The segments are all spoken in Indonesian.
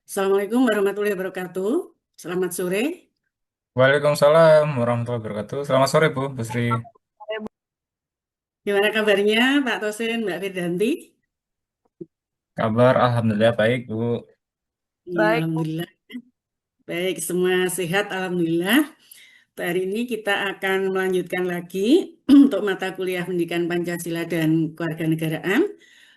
Assalamualaikum warahmatullahi wabarakatuh. Selamat sore. Waalaikumsalam warahmatullahi wabarakatuh. Selamat sore Bu Sri. Gimana kabarnya Pak Tosen, Mbak Firdanti? Kabar Alhamdulillah baik Bu. Ya, Baik, Bu. Alhamdulillah. Baik, semua sehat. Alhamdulillah. Hari ini kita akan melanjutkan lagi untuk mata kuliah Pendidikan Pancasila dan Kewarganegaraan.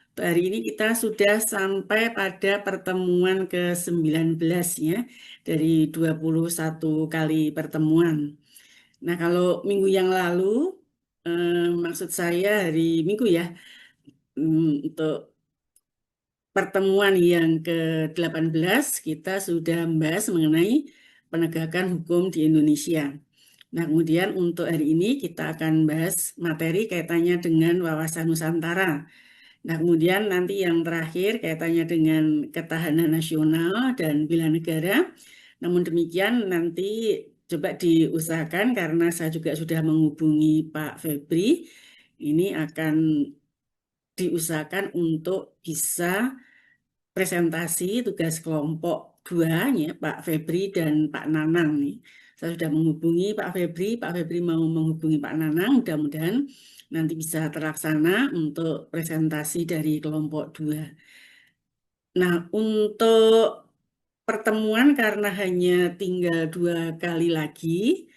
Untuk hari ini kita sudah sampai pada pertemuan ke-19 ya, dari 21 kali pertemuan. Nah, kalau minggu yang lalu, maksud saya hari Minggu ya, untuk pertemuan yang ke-18 kita sudah membahas mengenai penegakan hukum di Indonesia. Nah, kemudian untuk hari ini kita akan bahas materi kaitannya dengan wawasan Nusantara. Nah, kemudian nanti yang terakhir kaitannya dengan ketahanan nasional dan bela negara. Namun demikian nanti coba diusahakan karena saya juga sudah menghubungi Pak Febri, ini akan diusahakan untuk bisa presentasi tugas kelompok 2 ya, Pak Febri dan Pak Nanang nih. Saya sudah menghubungi Pak Febri mau menghubungi Pak Nanang, mudah-mudahan nanti bisa terlaksana untuk presentasi dari kelompok 2. Nah, untuk pertemuan karena hanya tinggal 2 kali lagi,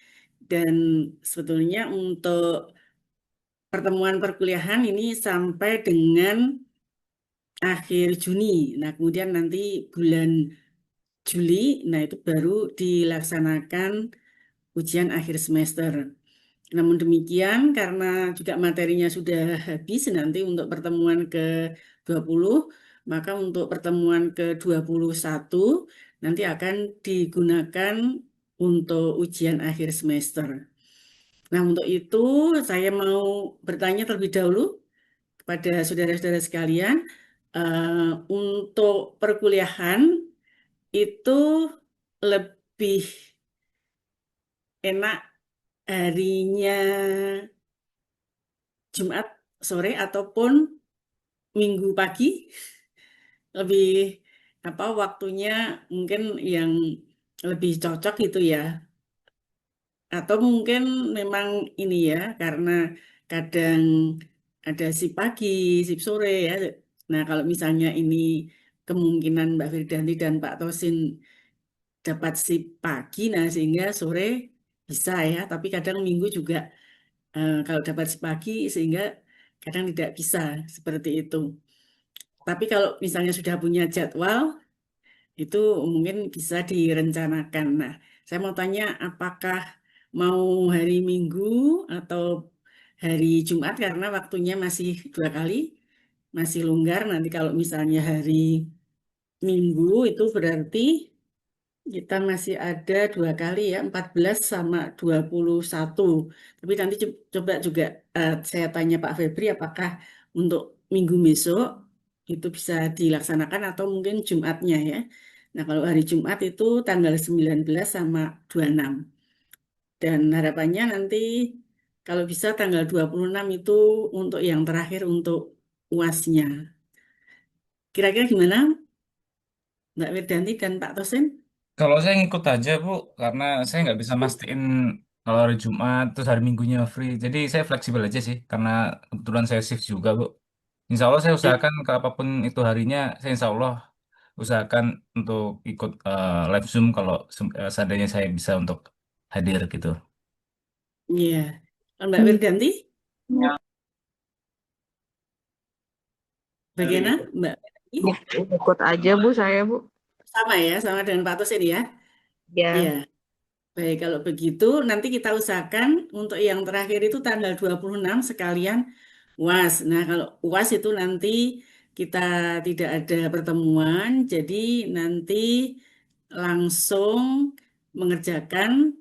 dan sebetulnya untuk pertemuan perkuliahan ini sampai dengan akhir Juni. Nah, kemudian nanti bulan Juli, nah itu baru dilaksanakan ujian akhir semester. Namun demikian, karena juga materinya sudah habis nanti untuk pertemuan ke-20, maka untuk pertemuan ke-21 nanti akan digunakan untuk ujian akhir semester. Nah, untuk itu saya mau bertanya terlebih dahulu kepada saudara-saudara sekalian, untuk perkuliahan itu lebih enak harinya Jumat sore ataupun Minggu pagi, lebih apa waktunya mungkin yang lebih cocok gitu ya. Atau mungkin memang ini ya karena kadang ada shift pagi, shift sore ya. Nah, kalau misalnya ini kemungkinan Mbak Firdanti dan Pak Tosin dapat shift pagi, nah sehingga sore bisa ya. Tapi kadang minggu juga kalau dapat shift pagi sehingga kadang tidak bisa seperti itu. Tapi kalau misalnya sudah punya jadwal, itu mungkin bisa direncanakan. Nah, saya mau tanya apakah mau hari Minggu atau hari Jumat karena waktunya masih 2 kali, masih longgar. Nanti kalau misalnya hari Minggu itu berarti kita masih ada 2 kali ya, 14 sama 21. Tapi nanti coba juga saya tanya Pak Febri apakah untuk minggu besok itu bisa dilaksanakan atau mungkin Jumatnya ya. Nah, kalau hari Jumat itu tanggal 19 sama 26. Dan harapannya nanti kalau bisa tanggal 26 itu untuk yang terakhir untuk UASnya. Kira-kira gimana Mbak Wirdanti dan Pak Tosen? Kalau saya ngikut aja Bu, karena saya nggak bisa mastiin kalau hari Jumat terus hari Minggunya free. Jadi saya fleksibel aja sih, karena kebetulan saya shift juga Bu. Insya Allah saya usahakan ke apapun itu harinya, saya insya Allah usahakan untuk ikut live Zoom kalau seandainya saya bisa untuk hadir gitu. Iya. Kalau Mbak Wirdanti, bagaimana Mbak Wirdanti? Ikut aja, Bu, saya, Bu. Sama ya, sama dengan Pak Tosen ya. Iya. Ya, Baik, kalau begitu nanti kita usahakan untuk yang terakhir itu tanggal 26 sekalian UAS. Nah, kalau UAS itu nanti kita tidak ada pertemuan, jadi nanti langsung mengerjakan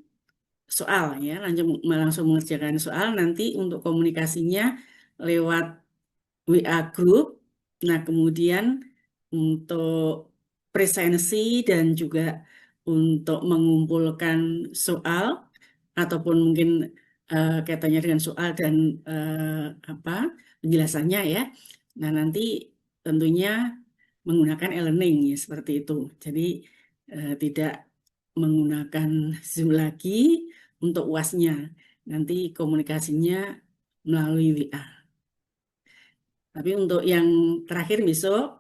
soal ya, langsung mengerjakan soal nanti untuk komunikasinya lewat WA Group. Nah, kemudian untuk presensi dan juga untuk mengumpulkan soal ataupun mungkin kaitannya dengan soal dan apa penjelasannya ya. Nah, nanti tentunya menggunakan e-learning ya seperti itu. Jadi tidak menggunakan Zoom lagi untuk UASnya. Nanti komunikasinya melalui WA. Tapi untuk yang terakhir besok,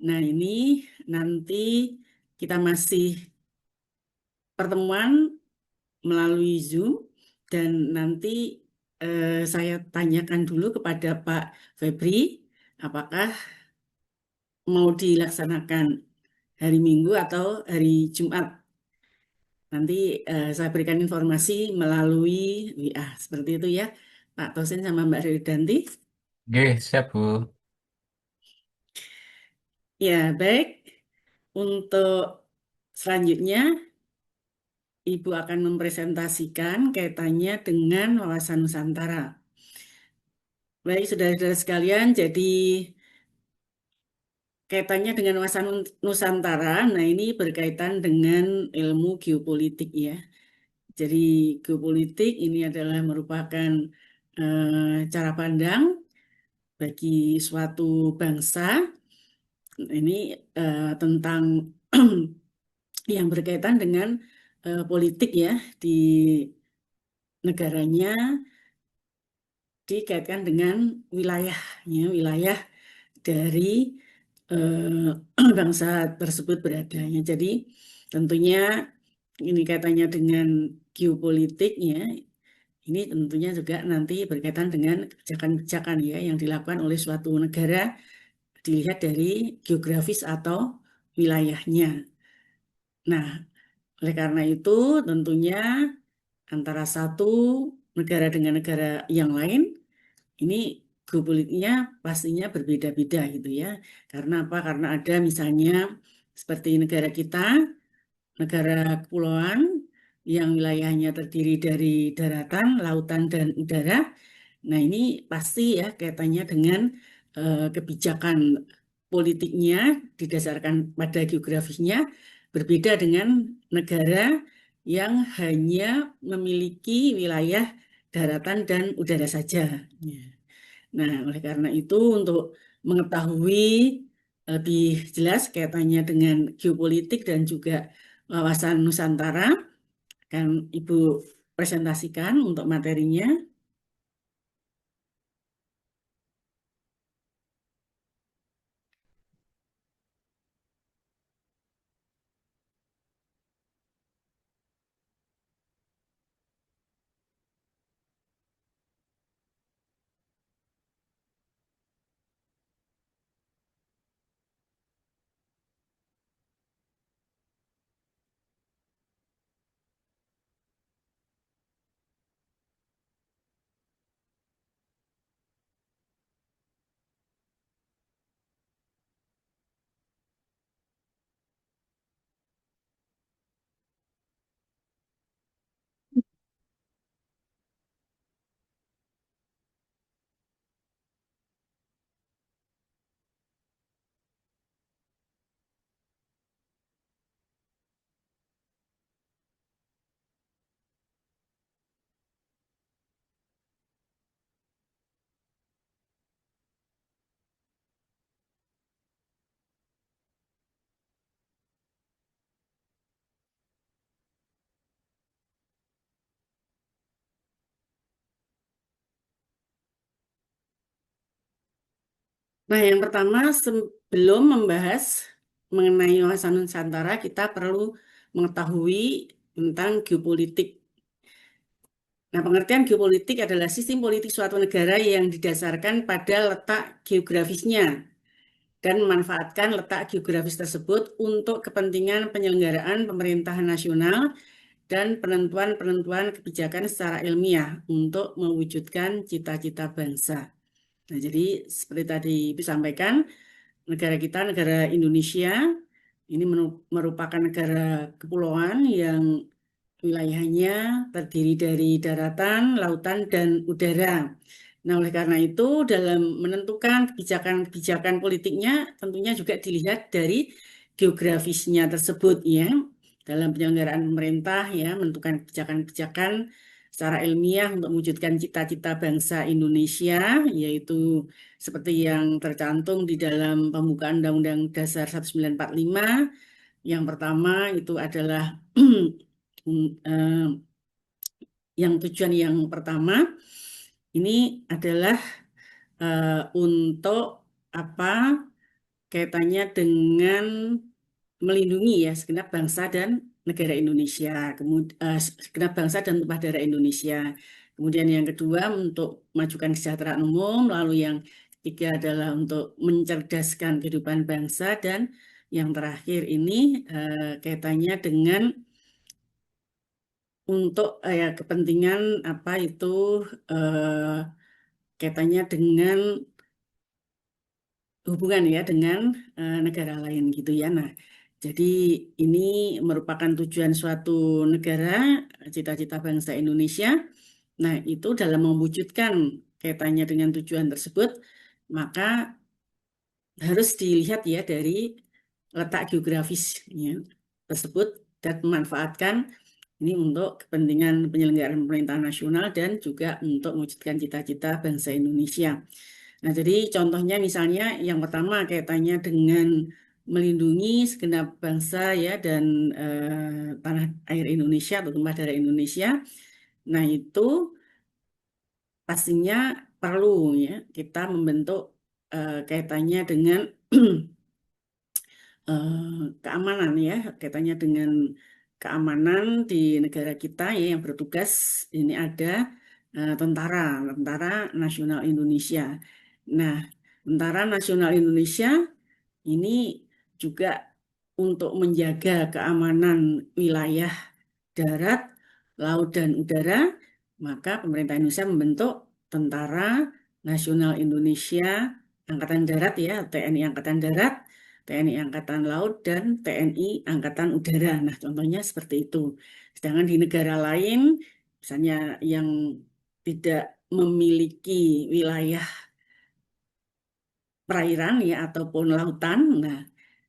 nah ini nanti kita masih pertemuan melalui Zoom dan nanti saya tanyakan dulu kepada Pak Febri apakah mau dilaksanakan hari Minggu atau hari Jumat. Nanti saya berikan informasi melalui WA seperti itu ya, Pak Tosin sama Mbak Ridanti. Oke, siap Bu. Ya, baik. Untuk selanjutnya, Ibu akan mempresentasikan kaitannya dengan wawasan Nusantara. Baik, saudara-saudara sekalian, jadi kaitannya dengan wawasan Nusantara, nah ini berkaitan dengan ilmu geopolitik ya. Jadi geopolitik ini adalah merupakan cara pandang bagi suatu bangsa. Ini tentang yang berkaitan dengan politik ya di negaranya dikaitkan dengan wilayahnya, wilayah dari bangsa tersebut beradanya. Jadi tentunya ini kaitannya dengan geopolitik ya. Ini tentunya juga nanti berkaitan dengan kebijakan-kebijakan ya yang dilakukan oleh suatu negara dilihat dari geografis atau wilayahnya. Nah, oleh karena itu tentunya antara satu negara dengan negara yang lain ini geopolitiknya pastinya berbeda-beda gitu ya. Karena apa? Karena ada misalnya seperti negara kita, negara kepulauan yang wilayahnya terdiri dari daratan, lautan, dan udara. Nah ini pasti ya kaitannya dengan kebijakan politiknya didasarkan pada geografisnya berbeda dengan negara yang hanya memiliki wilayah daratan dan udara saja. Ya. Nah, oleh karena itu untuk mengetahui lebih jelas kaitannya dengan geopolitik dan juga wawasan Nusantara, akan Ibu presentasikan untuk materinya. Nah, yang pertama sebelum membahas mengenai wawasan Nusantara, kita perlu mengetahui tentang geopolitik. Nah, pengertian geopolitik adalah sistem politik suatu negara yang didasarkan pada letak geografisnya dan memanfaatkan letak geografis tersebut untuk kepentingan penyelenggaraan pemerintahan nasional dan penentuan-penentuan kebijakan secara ilmiah untuk mewujudkan cita-cita bangsa. Nah, jadi seperti tadi disampaikan, negara kita, negara Indonesia, ini merupakan negara kepulauan yang wilayahnya terdiri dari daratan, lautan, dan udara. Nah, oleh karena itu, dalam menentukan kebijakan-kebijakan politiknya, tentunya juga dilihat dari geografisnya tersebut, ya. Dalam penyelenggaraan pemerintah, ya, menentukan kebijakan-kebijakan secara ilmiah untuk mewujudkan cita-cita bangsa Indonesia, yaitu seperti yang tercantum di dalam pembukaan Undang-Undang Dasar 1945. Yang pertama itu adalah yang tujuan yang pertama ini adalah untuk apa kaitannya dengan melindungi ya segenap bangsa dan negara Indonesia, kemudian segenap bangsa dan tumpah darah Indonesia. Kemudian yang kedua untuk memajukan kesejahteraan umum, lalu yang ketiga adalah untuk mencerdaskan kehidupan bangsa, dan yang terakhir ini kaitannya dengan untuk ya kepentingan apa itu kaitannya dengan hubungan ya dengan negara lain gitu ya. Nah, jadi ini merupakan tujuan suatu negara, cita-cita bangsa Indonesia. Nah, itu dalam mewujudkan kaitannya dengan tujuan tersebut, maka harus dilihat ya dari letak geografisnya tersebut dan memanfaatkan ini untuk kepentingan penyelenggaraan pemerintahan nasional dan juga untuk mewujudkan cita-cita bangsa Indonesia. Nah, jadi contohnya misalnya yang pertama kaitannya dengan melindungi segenap bangsa ya dan tanah air Indonesia atau tumpah darah Indonesia. Nah, itu pastinya perlu ya kita membentuk kaitannya dengan keamanan ya, kaitannya dengan keamanan di negara kita ya yang bertugas ini ada Tentara Nasional Indonesia. Nah, Tentara Nasional Indonesia ini juga untuk menjaga keamanan wilayah darat, laut, dan udara, maka pemerintah Indonesia membentuk Tentara Nasional Indonesia Angkatan Darat ya, TNI Angkatan Darat, TNI Angkatan Laut, dan TNI Angkatan Udara. Nah, contohnya seperti itu. Sedangkan di negara lain, misalnya yang tidak memiliki wilayah perairan ya ataupun lautan, nah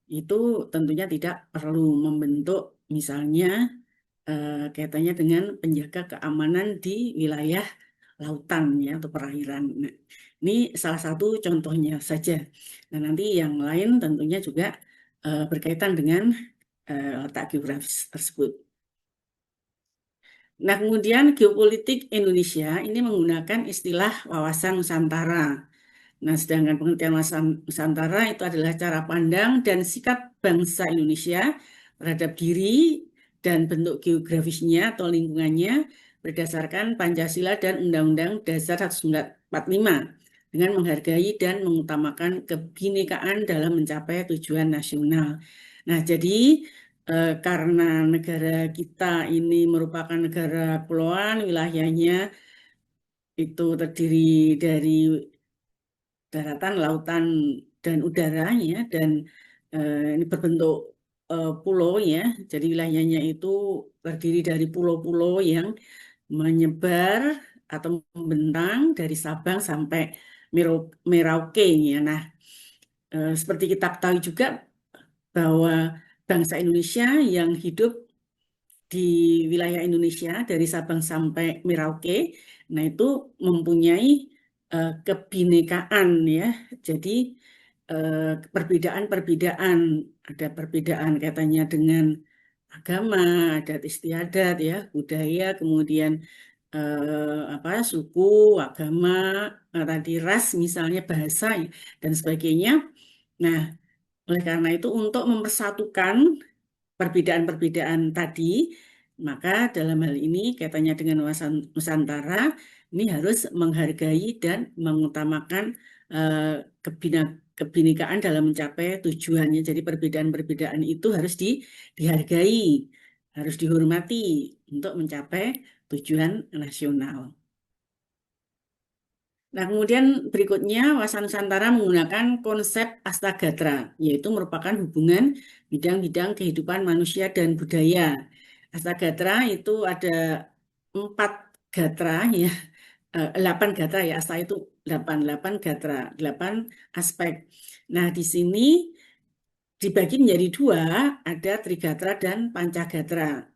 itu tentunya tidak perlu membentuk misalnya kaitannya dengan penjaga keamanan di wilayah lautan ya atau perairan. Nah, ini salah satu contohnya saja. Nah, nanti yang lain tentunya juga berkaitan dengan letak geografis tersebut. Nah, kemudian geopolitik Indonesia ini menggunakan istilah wawasan Nusantara. Nah, sedangkan pengertian wawasan Nusantara itu adalah cara pandang dan sikap bangsa Indonesia terhadap diri dan bentuk geografisnya atau lingkungannya berdasarkan Pancasila dan Undang-Undang Dasar 1945 dengan menghargai dan mengutamakan kebinekaan dalam mencapai tujuan nasional. Nah, jadi karena negara kita ini merupakan negara kepulauan, wilayahnya itu terdiri dari daratan, lautan, dan udaranya, dan ini berbentuk pulau ya. Jadi wilayahnya itu terdiri dari pulau-pulau yang menyebar atau membentang dari Sabang sampai Merauke ya. Nah, seperti kita ketahui juga bahwa bangsa Indonesia yang hidup di wilayah Indonesia dari Sabang sampai Merauke, nah itu mempunyai kebinekaan ya. Jadi perbedaan-perbedaan, ada perbedaan katanya dengan agama, adat istiadat ya, budaya, kemudian suku, agama, tadi ras misalnya, bahasa ya, dan sebagainya. Nah, oleh karena itu untuk mempersatukan perbedaan-perbedaan tadi, maka dalam hal ini kaitannya dengan wawasan Nusantara ini harus menghargai dan mengutamakan kebinekaan dalam mencapai tujuannya. Jadi perbedaan-perbedaan itu harus dihargai, harus dihormati untuk mencapai tujuan nasional. Nah, kemudian berikutnya wawasan Nusantara menggunakan konsep Astagatra, yaitu merupakan hubungan bidang-bidang kehidupan manusia dan budaya. Astagatra itu ada 4 gatra ya, 8 gatra ya, Asta itu 8 gatra, 8 aspek. Nah, di sini dibagi menjadi 2, ada Trigatra dan Pancagatra.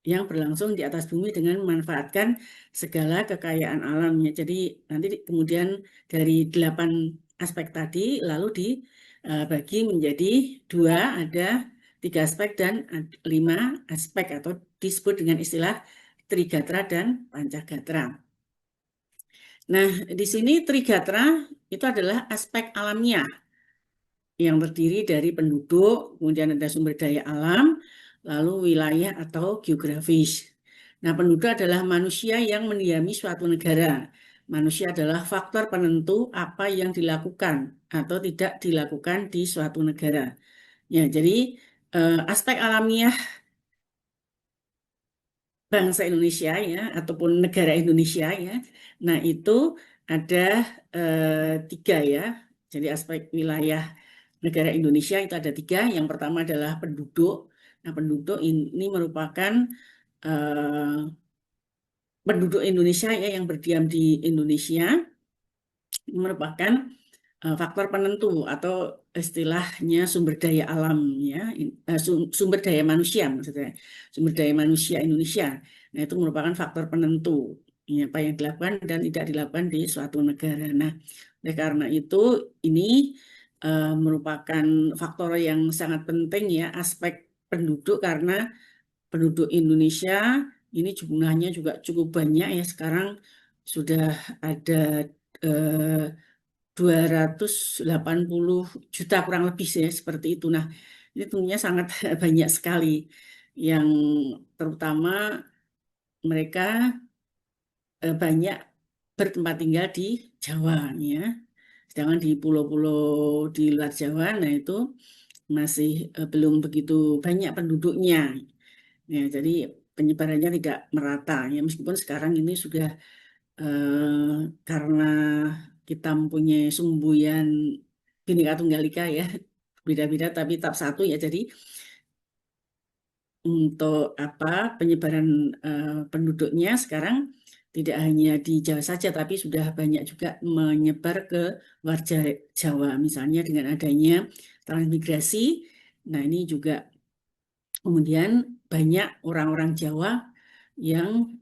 yang berlangsung di atas bumi dengan memanfaatkan segala kekayaan alamnya. Jadi nanti kemudian dari 8 aspek tadi lalu dibagi menjadi 2, ada 3 aspek dan 5 aspek atau disebut dengan istilah Trigatra dan Pancagatra. Nah, di sini Trigatra itu adalah aspek alamiah yang terdiri dari penduduk, kemudian ada sumber daya alam, lalu wilayah atau geografis. Nah, penduduk adalah manusia yang mendiami suatu negara. Manusia adalah faktor penentu apa yang dilakukan atau tidak dilakukan di suatu negara. Ya, jadi aspek alamiah bangsa Indonesia ya ataupun negara Indonesia ya. Nah, itu ada 3 ya. Jadi aspek wilayah negara Indonesia itu ada 3. Yang pertama adalah penduduk. Nah, penduduk ini merupakan penduduk Indonesia ya yang berdiam di Indonesia merupakan faktor penentu atau istilahnya sumber daya alam ya, sumber daya manusia maksudnya, sumber daya manusia Indonesia. Nah, itu merupakan faktor penentu ya, apa yang dilakukan dan tidak dilakukan di suatu negara. Nah, oleh karena itu ini merupakan faktor yang sangat penting ya aspek penduduk karena penduduk Indonesia ini jumlahnya juga cukup banyak ya sekarang sudah ada eh, 280 juta kurang lebih ya seperti itu. Nah, ini tentunya sangat banyak sekali yang terutama mereka banyak bertempat tinggal di Jawa ya. Sedangkan di pulau-pulau di luar Jawa, nah itu masih belum begitu banyak penduduknya. Ya, jadi penyebarannya tidak merata ya meskipun sekarang ini sudah karena kita mempunyai semboyan Bhinneka Tunggal Ika ya beda-beda tapi tetap satu ya jadi untuk apa penyebaran penduduknya sekarang tidak hanya di Jawa saja tapi sudah banyak juga menyebar ke luar Jawa misalnya dengan adanya transmigrasi. Nah, ini juga kemudian banyak orang-orang Jawa yang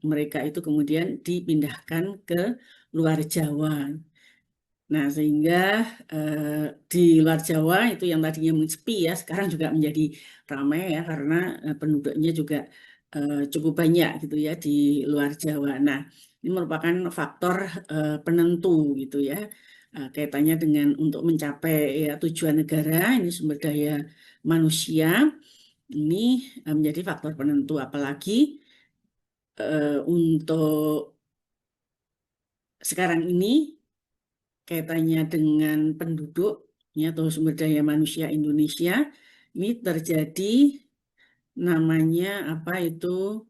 mereka itu kemudian dipindahkan ke luar Jawa. Nah, sehingga di luar Jawa itu yang tadinya sepi ya, sekarang juga menjadi ramai ya karena penduduknya juga cukup banyak gitu ya di luar Jawa. Nah, ini merupakan faktor penentu gitu ya. Kaitannya dengan untuk mencapai ya, tujuan negara, ini sumber daya manusia, ini menjadi faktor penentu. Apalagi untuk sekarang ini kaitannya dengan penduduk ya, atau sumber daya manusia Indonesia ini terjadi namanya apa itu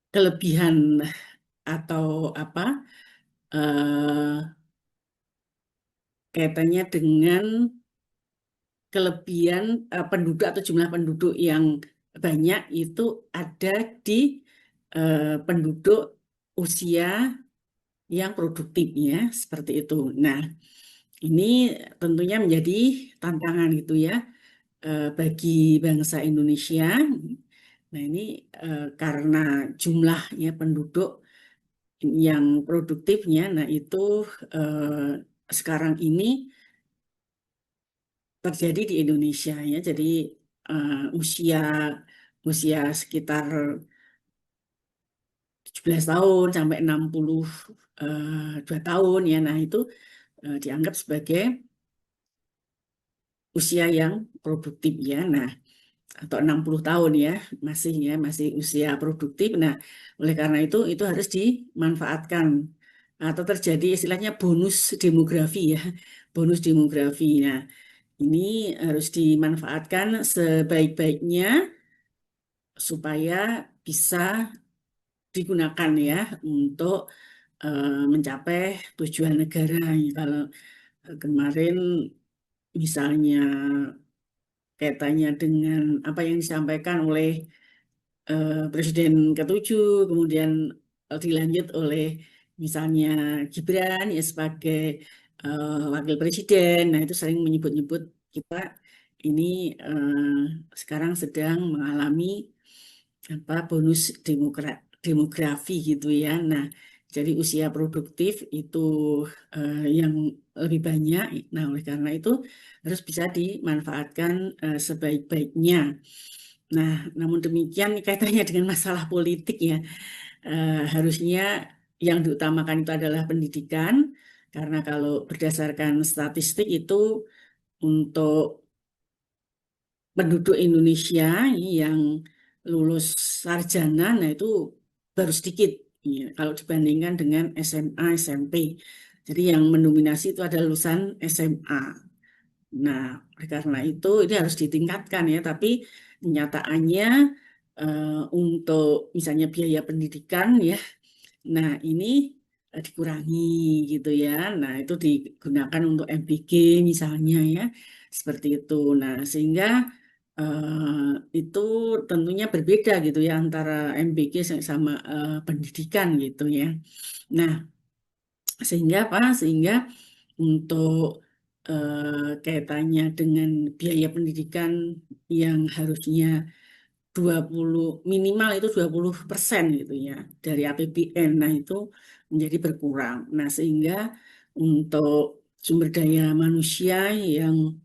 kelebihan atau apa kaitannya dengan kelebihan penduduk atau jumlah penduduk yang banyak itu ada di penduduk usia yang produktifnya seperti itu. Nah, ini tentunya menjadi tantangan gitu ya bagi bangsa Indonesia. Nah, ini karena jumlahnya penduduk yang produktifnya, nah itu sekarang ini terjadi di Indonesia ya. Jadi usia usia sekitar 17 tahun sampai 62 tahun ya. Nah, itu dianggap sebagai usia yang produktif ya. Nah, atau 60 tahun ya, masih usia produktif. Nah, oleh karena itu harus dimanfaatkan atau terjadi istilahnya bonus demografi ya. Bonus demografi. Nah, ini harus dimanfaatkan sebaik-baiknya supaya bisa digunakan ya untuk mencapai tujuan negara. Kalau kemarin misalnya kaitannya dengan apa yang disampaikan oleh Presiden ke-7, kemudian dilanjut oleh misalnya Gibran ya sebagai wakil presiden. Nah, itu sering menyebut-nyebut kita ini sekarang sedang mengalami bonus demografi gitu ya. Nah, jadi usia produktif itu yang lebih banyak. Nah, oleh karena itu harus bisa dimanfaatkan sebaik-baiknya. Nah, namun demikian kaitannya dengan masalah politik ya, harusnya yang diutamakan itu adalah pendidikan, karena kalau berdasarkan statistik itu untuk penduduk Indonesia yang lulus sarjana, nah itu baru sedikit ya, kalau dibandingkan dengan SMA, SMP. Jadi yang mendominasi itu adalah lulusan SMA. Nah, oleh karena itu ini harus ditingkatkan ya, tapi kenyataannya untuk misalnya biaya pendidikan ya, nah ini dikurangi gitu ya. Nah, itu digunakan untuk MBG misalnya ya, seperti itu. Nah, sehingga itu tentunya berbeda gitu ya antara MBG sama pendidikan gitu ya. Nah, sehingga apa? Sehingga untuk kaitannya dengan biaya pendidikan yang harusnya 20 minimal itu 20% gitu ya dari APBN. Nah, itu menjadi berkurang. Nah, sehingga untuk sumber daya manusia yang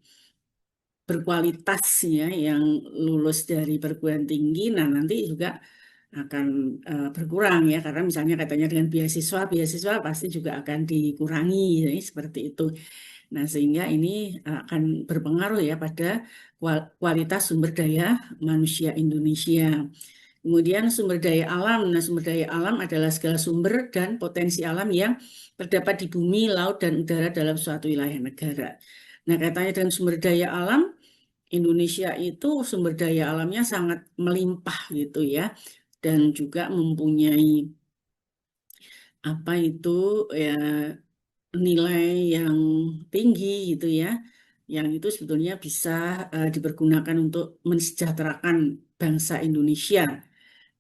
berkualitas ya, yang lulus dari perguruan tinggi, nah nanti juga akan berkurang ya, karena misalnya katanya dengan beasiswa pasti juga akan dikurangi ya, seperti itu. Nah, sehingga ini akan berpengaruh ya pada kualitas sumber daya manusia Indonesia. Kemudian sumber daya alam. Nah, sumber daya alam adalah segala sumber dan potensi alam yang terdapat di bumi, laut, dan udara dalam suatu wilayah negara. Nah, kaitannya dengan sumber daya alam, Indonesia itu sumber daya alamnya sangat melimpah gitu ya, dan juga mempunyai apa itu ya nilai yang tinggi gitu ya, yang itu sebetulnya bisa dipergunakan untuk mensejahterakan bangsa Indonesia.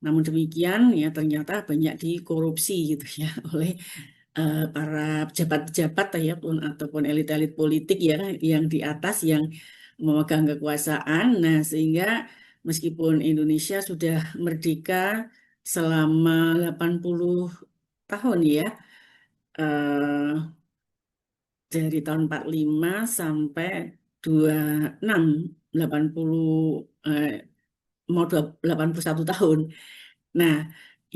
Namun demikian ya ternyata banyak dikorupsi gitu ya oleh para pejabat-pejabat ya ataupun elit-elit politik ya yang di atas yang memegang kekuasaan. Nah, sehingga meskipun Indonesia sudah merdeka selama 80 tahun ya, eh, dari tahun 45 sampai 26, 80 eh, mau 81 tahun. Nah,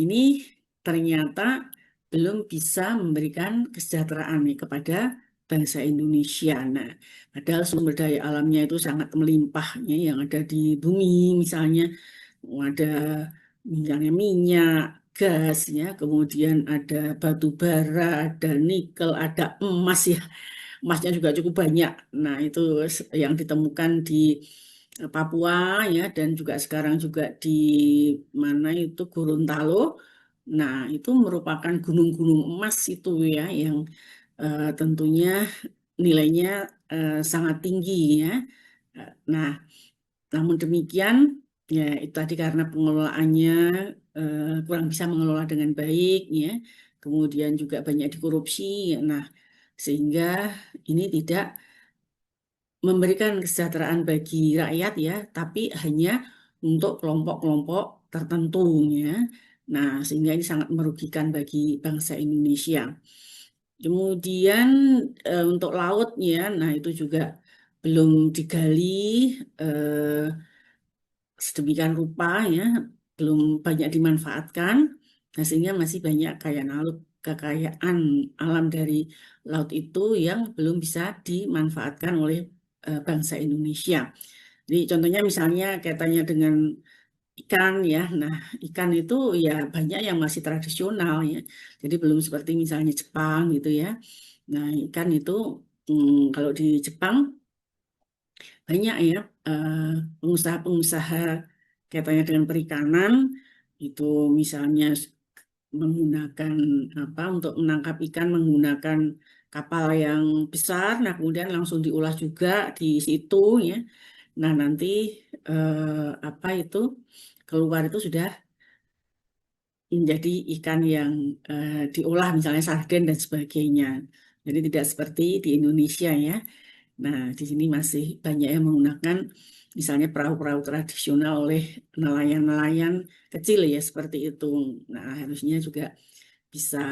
ini ternyata belum bisa memberikan kesejahteraan nih kepada bangsa Indonesia. Nah, padahal sumber daya alamnya itu sangat melimpahnya yang ada di bumi, misalnya ada misalnya minyak, gas ya, kemudian ada batu bara, ada nikel, ada emas ya. Emasnya juga cukup banyak. Nah, itu yang ditemukan di Papua ya, dan juga sekarang juga di mana itu Gorontalo. Nah, itu merupakan gunung-gunung emas itu ya yang tentunya nilainya sangat tinggi ya. Nah, namun demikian ya itu tadi karena pengelolaannya kurang bisa mengelola dengan baik ya. Kemudian juga banyak dikorupsi. Nah, sehingga ini tidak memberikan kesejahteraan bagi rakyat ya, tapi hanya untuk kelompok-kelompok tertentu ya. Nah, sehingga ini sangat merugikan bagi bangsa Indonesia. Kemudian untuk lautnya, nah itu juga belum digali eh, sedemikian rupa ya, belum banyak dimanfaatkan. Nah, sehingga masih banyak kekayaan alam dari laut itu yang belum bisa dimanfaatkan oleh bangsa Indonesia. Jadi contohnya misalnya kaitannya dengan ikan ya. Nah, ikan itu ya banyak yang masih tradisional ya. Jadi belum seperti misalnya Jepang gitu ya. Nah, ikan itu kalau di Jepang banyak ya pengusaha-pengusaha kaitannya dengan perikanan itu misalnya menggunakan apa untuk menangkap ikan menggunakan kapal yang besar, nah kemudian langsung diolah juga di situ ya. Nah nanti apa itu keluar itu sudah menjadi ikan yang diolah misalnya sarden dan sebagainya. Jadi tidak seperti di Indonesia ya. Nah, di sini masih banyak yang menggunakan misalnya perahu-perahu tradisional oleh nelayan-nelayan kecil ya seperti itu. Nah, harusnya juga bisa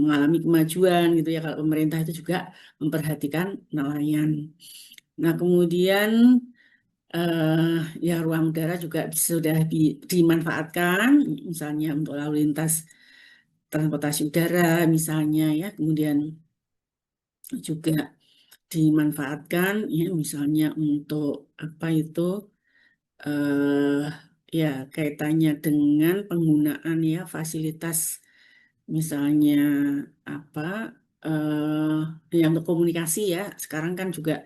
mengalami kemajuan gitu ya kalau pemerintah itu juga memperhatikan nelayan. Nah, kemudian ya ruang udara juga sudah dimanfaatkan misalnya untuk lalu lintas transportasi udara misalnya ya, kemudian juga dimanfaatkan ya misalnya untuk apa itu eh ya kaitannya dengan penggunaan ya fasilitas misalnya apa yang untuk komunikasi ya sekarang kan juga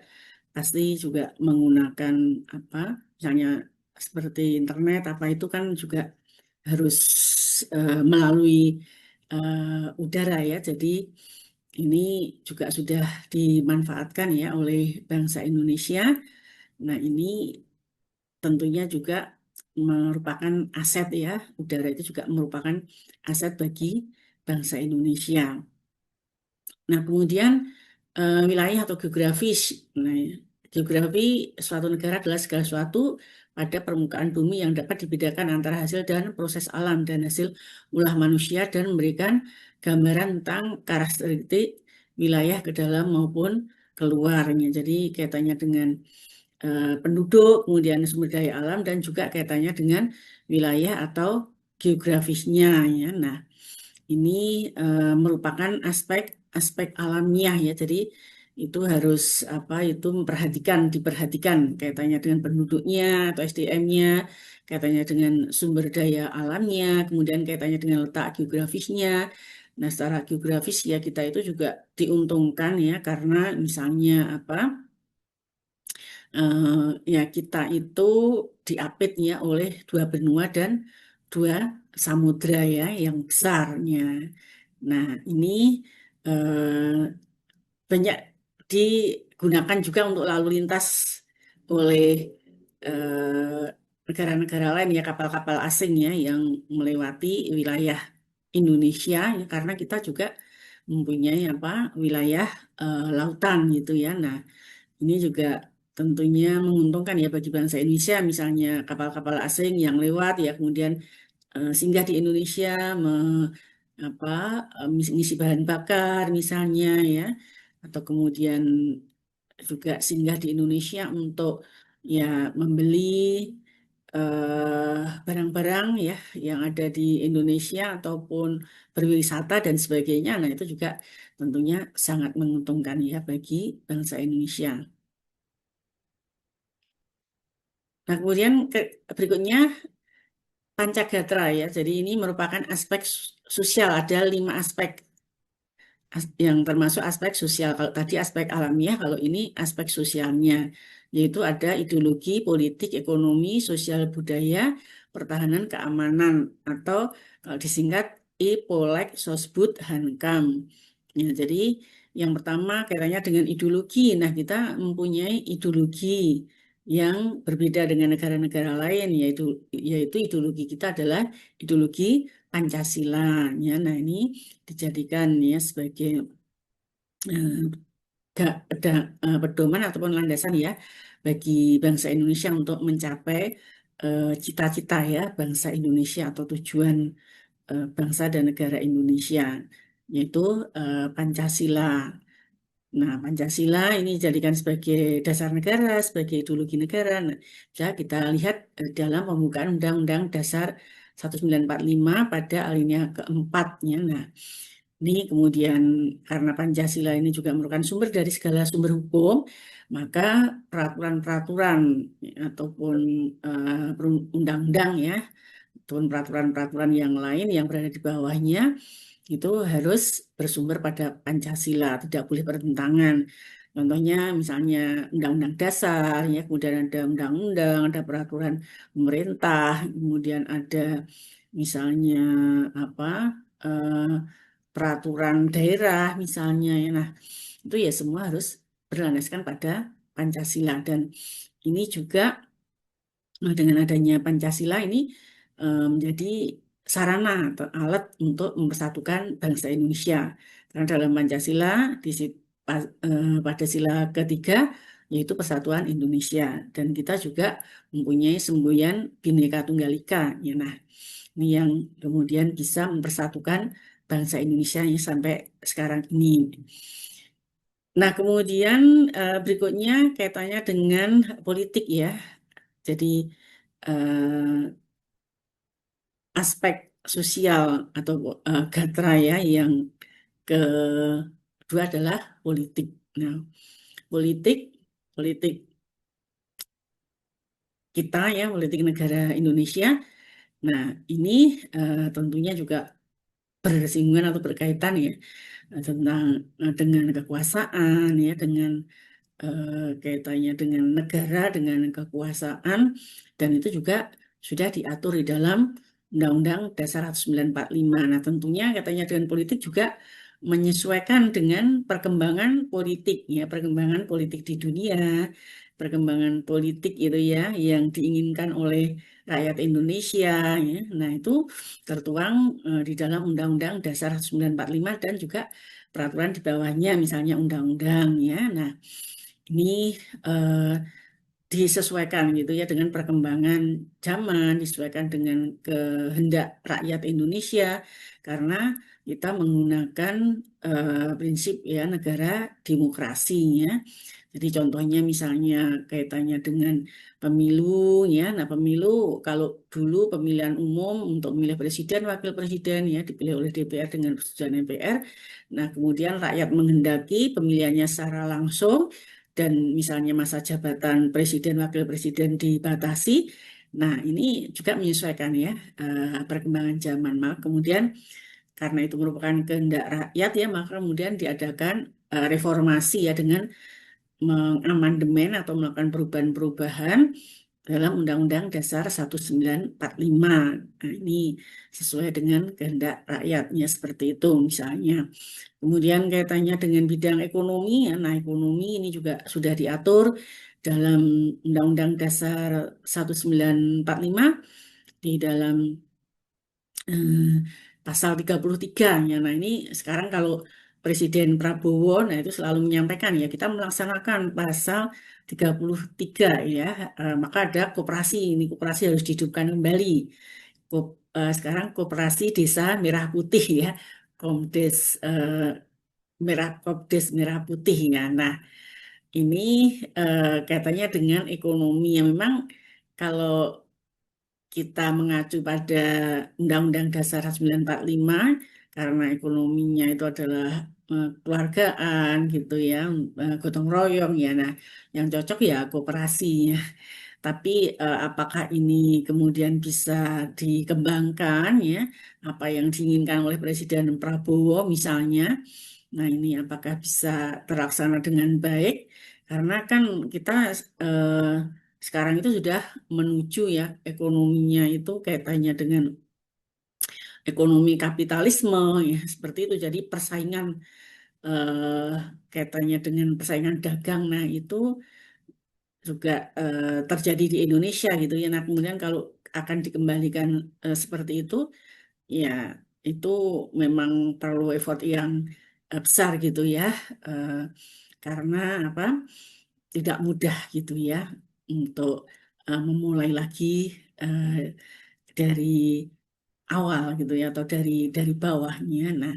pasti juga menggunakan apa misalnya seperti internet apa itu kan juga harus melalui udara ya jadi ini juga sudah dimanfaatkan ya oleh bangsa Indonesia. Nah, ini tentunya juga merupakan aset ya. Udara itu juga merupakan aset bagi bangsa Indonesia. Nah, kemudian wilayah atau geografis. Nah, geografi suatu negara adalah segala sesuatu pada permukaan bumi yang dapat dibedakan antara hasil dan proses alam dan hasil ulah manusia dan memberikan gambaran tentang karakteristik wilayah ke dalam maupun keluarnya. Jadi kaitannya dengan penduduk, kemudian sumber daya alam dan juga kaitannya dengan wilayah atau geografisnya ya. Nah, ini merupakan aspek alamiah ya. Jadi itu harus apa itu diperhatikan kaitannya dengan penduduknya atau SDM-nya, kaitannya dengan sumber daya alamnya, kemudian kaitannya dengan letak geografisnya. Nah, secara geografis ya kita itu juga diuntungkan ya karena misalnya apa ya kita itu diapit ya oleh dua benua dan dua samudra ya yang besarnya. Nah, ini eh, banyak digunakan juga untuk lalu lintas oleh eh, negara-negara lain ya kapal-kapal asing ya yang melewati wilayah Indonesia ya karena kita juga mempunyai apa wilayah lautan gitu ya. Nah, ini juga tentunya menguntungkan ya bagi bangsa Indonesia misalnya kapal-kapal asing yang lewat ya kemudian singgah di Indonesia apa ngisi bahan bakar misalnya ya atau kemudian juga singgah di Indonesia untuk ya membeli barang-barang ya yang ada di Indonesia ataupun berwisata dan sebagainya. Nah, itu juga tentunya sangat menguntungkan ya bagi bangsa Indonesia. Nah, kemudian berikutnya Pancagatra ya. Jadi ini merupakan aspek sosial. Ada 5 aspek yang termasuk aspek sosial. Kalau tadi aspek alamiah, kalau ini aspek sosialnya. Yaitu ada ideologi, politik, ekonomi, sosial budaya, pertahanan, keamanan. Atau kalau disingkat IPOLEK, Sosbud, Hankam. Ya, jadi yang pertama kaitannya dengan ideologi. Nah, kita mempunyai ideologi yang berbeda dengan negara-negara lain, yaitu ideologi kita adalah ideologi Pancasila. Ya, nah ini dijadikan ya sebagai eh, pedoman ataupun landasan ya bagi bangsa Indonesia untuk mencapai cita-cita ya bangsa Indonesia atau tujuan bangsa dan negara Indonesia, yaitu Pancasila. Nah, Pancasila ini dijadikan sebagai dasar negara, sebagai ideologi negara. Nah, bisa kita lihat dalam pembukaan Undang-Undang Dasar 1945 pada alinea keempatnya. Nah, ini kemudian karena Pancasila ini juga merupakan sumber dari segala sumber hukum, maka peraturan-peraturan ataupun undang-undang ya, ataupun peraturan-peraturan yang lain yang berada di bawahnya itu harus bersumber pada Pancasila, tidak boleh bertentangan. Contohnya misalnya Undang-Undang Dasar, ya, kemudian ada undang-undang, ada peraturan pemerintah, kemudian ada misalnya apa eh, peraturan daerah misalnya ya. Nah, itu ya semua harus berlandaskan pada Pancasila dan ini juga dengan adanya Pancasila ini menjadi sarana atau alat untuk mempersatukan bangsa Indonesia. Karena dalam Pancasila pada sila ketiga, yaitu Persatuan Indonesia. Dan kita juga mempunyai semboyan Bhinneka Tunggal Ika. Ya, nah, ini yang kemudian bisa mempersatukan bangsa Indonesia yang sampai sekarang ini. Nah, kemudian berikutnya kaitannya dengan politik ya. Jadi aspek sosial atau gatra ya yang kedua adalah politik. Nah, politik politik kita ya, politik negara Indonesia. Nah, ini tentunya juga bersinggungan atau berkaitan ya tentang dengan kekuasaan ya, dengan kaitannya dengan negara, dengan kekuasaan, dan itu juga sudah diatur di dalam Undang-Undang Dasar 1945. Nah, tentunya katanya dengan politik juga menyesuaikan dengan perkembangan politik ya, perkembangan politik di dunia, perkembangan politik itu ya yang diinginkan oleh rakyat Indonesia ya. Nah, itu tertuang di dalam Undang-Undang Dasar 1945 dan juga peraturan di bawahnya misalnya undang-undang ya. Nah, ini eh, disesuaikan gitu ya dengan perkembangan zaman, disesuaikan dengan kehendak rakyat Indonesia karena kita menggunakan prinsip ya negara demokrasi ya. Jadi contohnya misalnya kaitannya dengan pemilu ya. Nah, pemilu kalau dulu pemilihan umum untuk memilih presiden, wakil presiden ya dipilih oleh DPR dengan persetujuan MPR. Nah, kemudian rakyat menghendaki pemilihannya secara langsung dan misalnya masa jabatan presiden wakil presiden dibatasi. Nah, ini juga menyesuaikan ya perkembangan zaman. Maka kemudian karena itu merupakan kehendak rakyat ya, maka kemudian diadakan reformasi ya dengan mengamandemen atau melakukan perubahan-perubahan dalam Undang-Undang Dasar 1945. Nah, ini sesuai dengan kehendak rakyatnya seperti itu misalnya. Kemudian kaitannya dengan bidang ekonomi, ya, nah ekonomi ini juga sudah diatur dalam Undang-Undang Dasar 1945 di dalam pasal 33. Ya. Nah ini sekarang kalau Presiden Prabowo, nah itu selalu menyampaikan ya kita melaksanakan pasal 33 ya, maka ada koperasi, ini koperasi harus dihidupkan kembali. Sekarang koperasi Desa Merah Putih ya, Komdes Kopdes Merah Putih ya. Nah ini kaitannya dengan ekonomi yang memang kalau kita mengacu pada Undang-Undang Dasar 1945 karena ekonominya itu adalah keluargaan gitu ya, gotong royong ya. Nah, yang cocok ya koperasi ya. Tapi apakah ini kemudian bisa dikembangkan ya, apa yang diinginkan oleh Presiden Prabowo misalnya. Nah, ini apakah bisa terlaksana dengan baik? Karena kan kita eh, sekarang itu sudah menuju ya ekonominya itu kaitannya dengan ekonomi kapitalisme ya seperti itu. Jadi persaingan eh, kaitannya dengan persaingan dagang. Nah, itu juga terjadi di Indonesia gitu ya. Nah, kemudian kalau akan dikembalikan seperti itu, ya itu memang perlu effort yang besar gitu ya. Eh, karena apa? Tidak mudah gitu ya untuk memulai lagi eh, dari awal gitu ya atau dari bawahnya. Nah,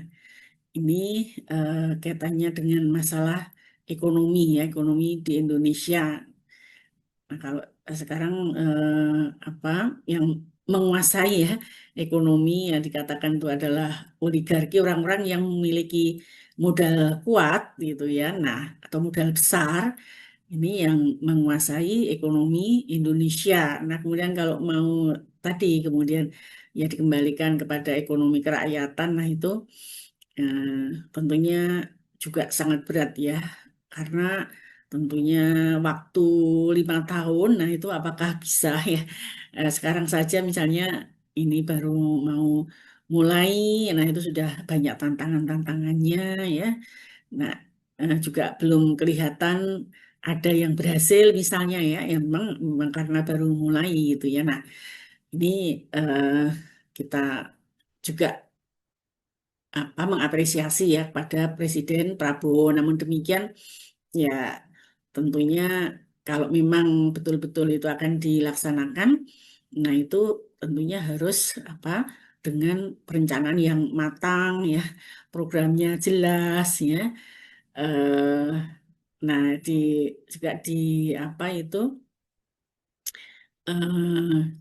ini kaitannya dengan masalah ekonomi ya, ekonomi di Indonesia. Nah, kalau sekarang apa yang menguasai ya ekonomi yang dikatakan itu adalah oligarki orang-orang yang memiliki modal kuat gitu ya. Nah, atau modal besar ini yang menguasai ekonomi Indonesia. Nah, kemudian kalau mau tadi kemudian ya dikembalikan kepada ekonomi kerakyatan, nah itu eh, tentunya juga sangat berat ya, karena tentunya waktu 5 tahun, nah itu apakah bisa ya? Sekarang saja misalnya ini baru mau mulai, nah itu sudah banyak tantangan-tantangannya ya. Nah, juga belum kelihatan ada yang berhasil misalnya ya, yang memang karena baru mulai gitu ya. Nah, ini kita juga mengapresiasi ya pada Presiden Prabowo. Namun demikian, ya tentunya kalau memang betul-betul itu akan dilaksanakan, nah itu tentunya harus apa dengan perencanaan yang matang ya, programnya jelas ya. Eh, nah juga di apa itu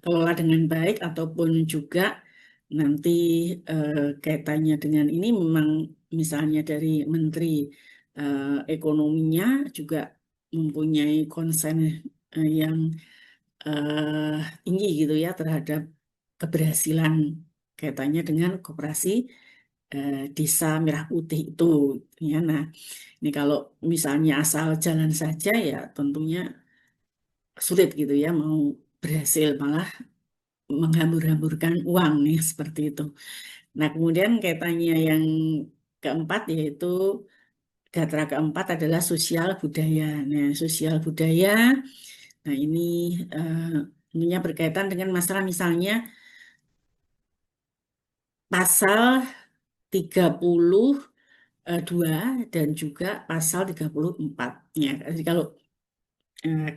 kelola dengan baik ataupun juga nanti kaitannya dengan ini memang misalnya dari Menteri Ekonominya juga mempunyai konsen yang eh, tinggi gitu ya terhadap keberhasilan kaitannya dengan koperasi Desa Merah Putih itu ya. Nah, ini kalau misalnya asal jalan saja ya tentunya sulit gitu ya mau berhasil malah menghambur-hamburkan uang nih seperti itu. Nah, kemudian kaitannya yang keempat yaitu gatra keempat adalah sosial budaya. Nah, sosial budaya, nah ini eh, tentunya berkaitan dengan masalah misalnya pasal 32 dan juga pasal 34. Ya, jadi kalau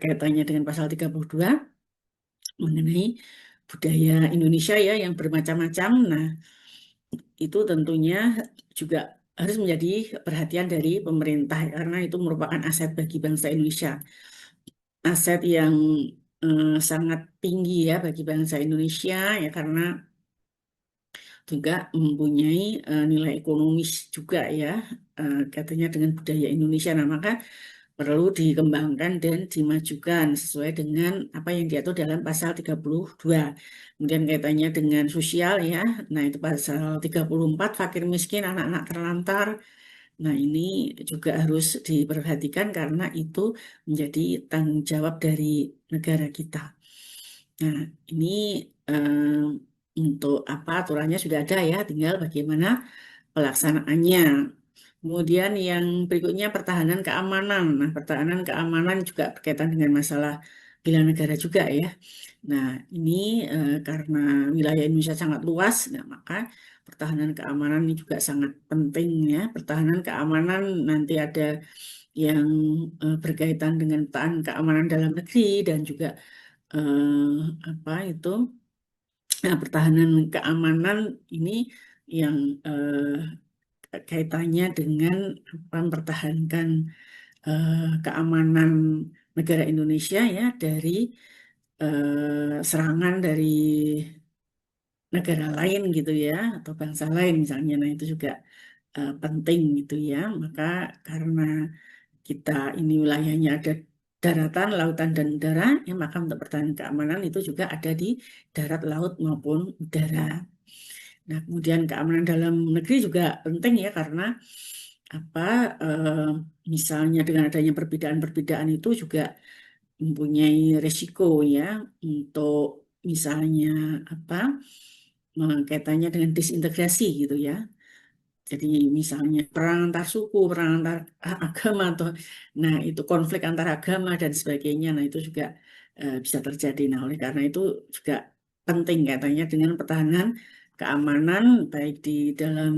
kaitannya dengan pasal 32 mengenai budaya Indonesia ya yang bermacam-macam. Nah, itu tentunya juga harus menjadi perhatian dari pemerintah karena itu merupakan aset bagi bangsa Indonesia. Aset yang sangat tinggi ya bagi bangsa Indonesia ya karena juga mempunyai nilai ekonomis juga ya katanya dengan budaya Indonesia. Nah, maka perlu dikembangkan dan dimajukan sesuai dengan apa yang diatur dalam pasal 32. Kemudian kaitannya dengan sosial ya. Nah, itu pasal 34 fakir miskin, anak-anak terlantar. Nah, ini juga harus diperhatikan karena itu menjadi tanggung jawab dari negara kita. Nah, ini untuk apa aturannya sudah ada ya, tinggal bagaimana pelaksanaannya. Kemudian yang berikutnya pertahanan keamanan. Nah, pertahanan keamanan juga berkaitan dengan masalah bela negara juga ya. Nah, ini karena wilayah Indonesia sangat luas, nah, maka pertahanan keamanan ini juga sangat penting ya. Pertahanan keamanan nanti ada yang berkaitan dengan pertahanan keamanan dalam negeri dan juga apa itu pertahanan keamanan ini yang kaitannya dengan mempertahankan keamanan negara Indonesia ya dari serangan dari negara lain gitu ya atau bangsa lain misalnya. Nah, itu juga penting gitu ya. Maka karena kita ini wilayahnya ada daratan, lautan dan udara ya maka untuk pertahanan keamanan itu juga ada di darat, laut maupun udara. Nah, kemudian keamanan dalam negeri juga penting ya karena apa eh, misalnya dengan adanya perbedaan-perbedaan itu juga mempunyai resiko ya untuk misalnya apa kaitannya dengan disintegrasi gitu ya. Jadi misalnya perang antar suku, perang antar agama atau nah itu konflik antar agama dan sebagainya. Nah, itu juga bisa terjadi. Nah, oleh karena itu juga penting katanya dengan pertahanan keamanan baik di dalam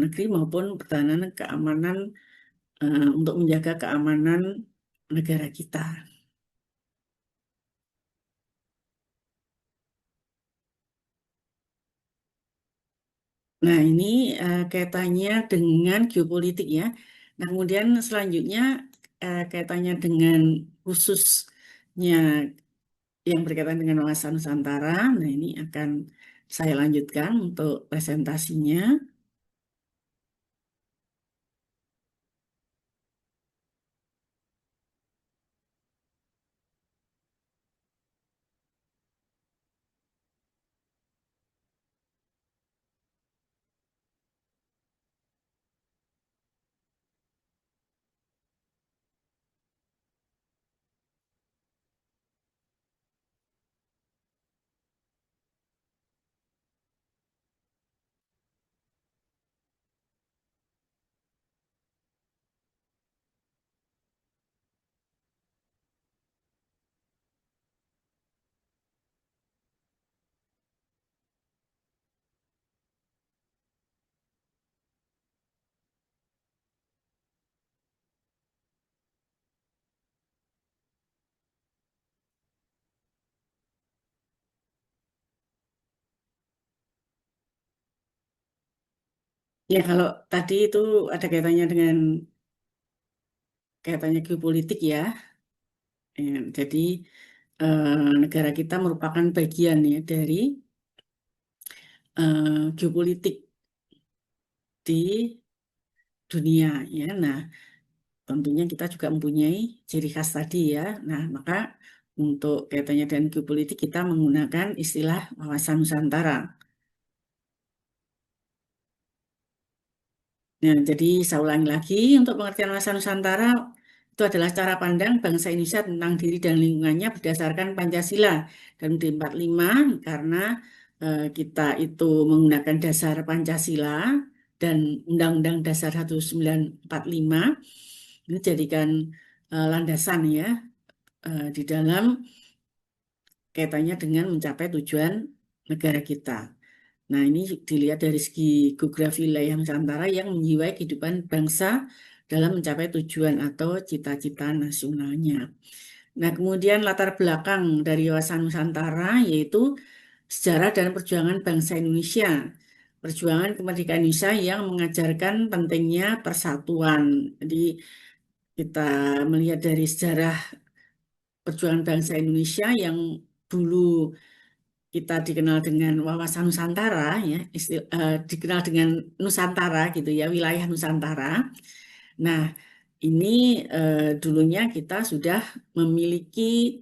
negeri maupun pertahanan keamanan untuk menjaga keamanan negara kita. Nah, ini kaitannya dengan geopolitik ya. Nah, kemudian selanjutnya kaitannya dengan khususnya yang berkaitan dengan wawasan Nusantara. Nah, ini akan saya lanjutkan untuk presentasinya. Ya, kalau tadi itu ada kaitannya geopolitik ya. Jadi negara kita merupakan bagian ya dari geopolitik di dunia ya. Nah, tentunya kita juga mempunyai ciri khas tadi ya. Nah, maka untuk kaitannya dengan geopolitik kita menggunakan istilah wawasan Nusantara. Nah, jadi saya ulangi lagi, untuk pengertian wawasan Nusantara itu adalah cara pandang bangsa Indonesia tentang diri dan lingkungannya berdasarkan Pancasila dan UUD 45 karena kita itu menggunakan dasar Pancasila dan Undang-Undang Dasar 1945 ini jadikan landasan ya di dalam kaitannya dengan mencapai tujuan negara kita. Nah, ini dilihat dari segi geografi wilayah Nusantara yang menjiwai kehidupan bangsa dalam mencapai tujuan atau cita-cita nasionalnya. Nah, kemudian latar belakang dari wawasan Nusantara yaitu sejarah dan perjuangan bangsa Indonesia. Perjuangan kemerdekaan Indonesia yang mengajarkan pentingnya persatuan. Jadi, kita melihat dari sejarah perjuangan bangsa Indonesia yang dulu kita dikenal dengan wawasan Nusantara ya dikenal dengan Nusantara gitu ya, wilayah Nusantara. Nah, ini dulunya kita sudah memiliki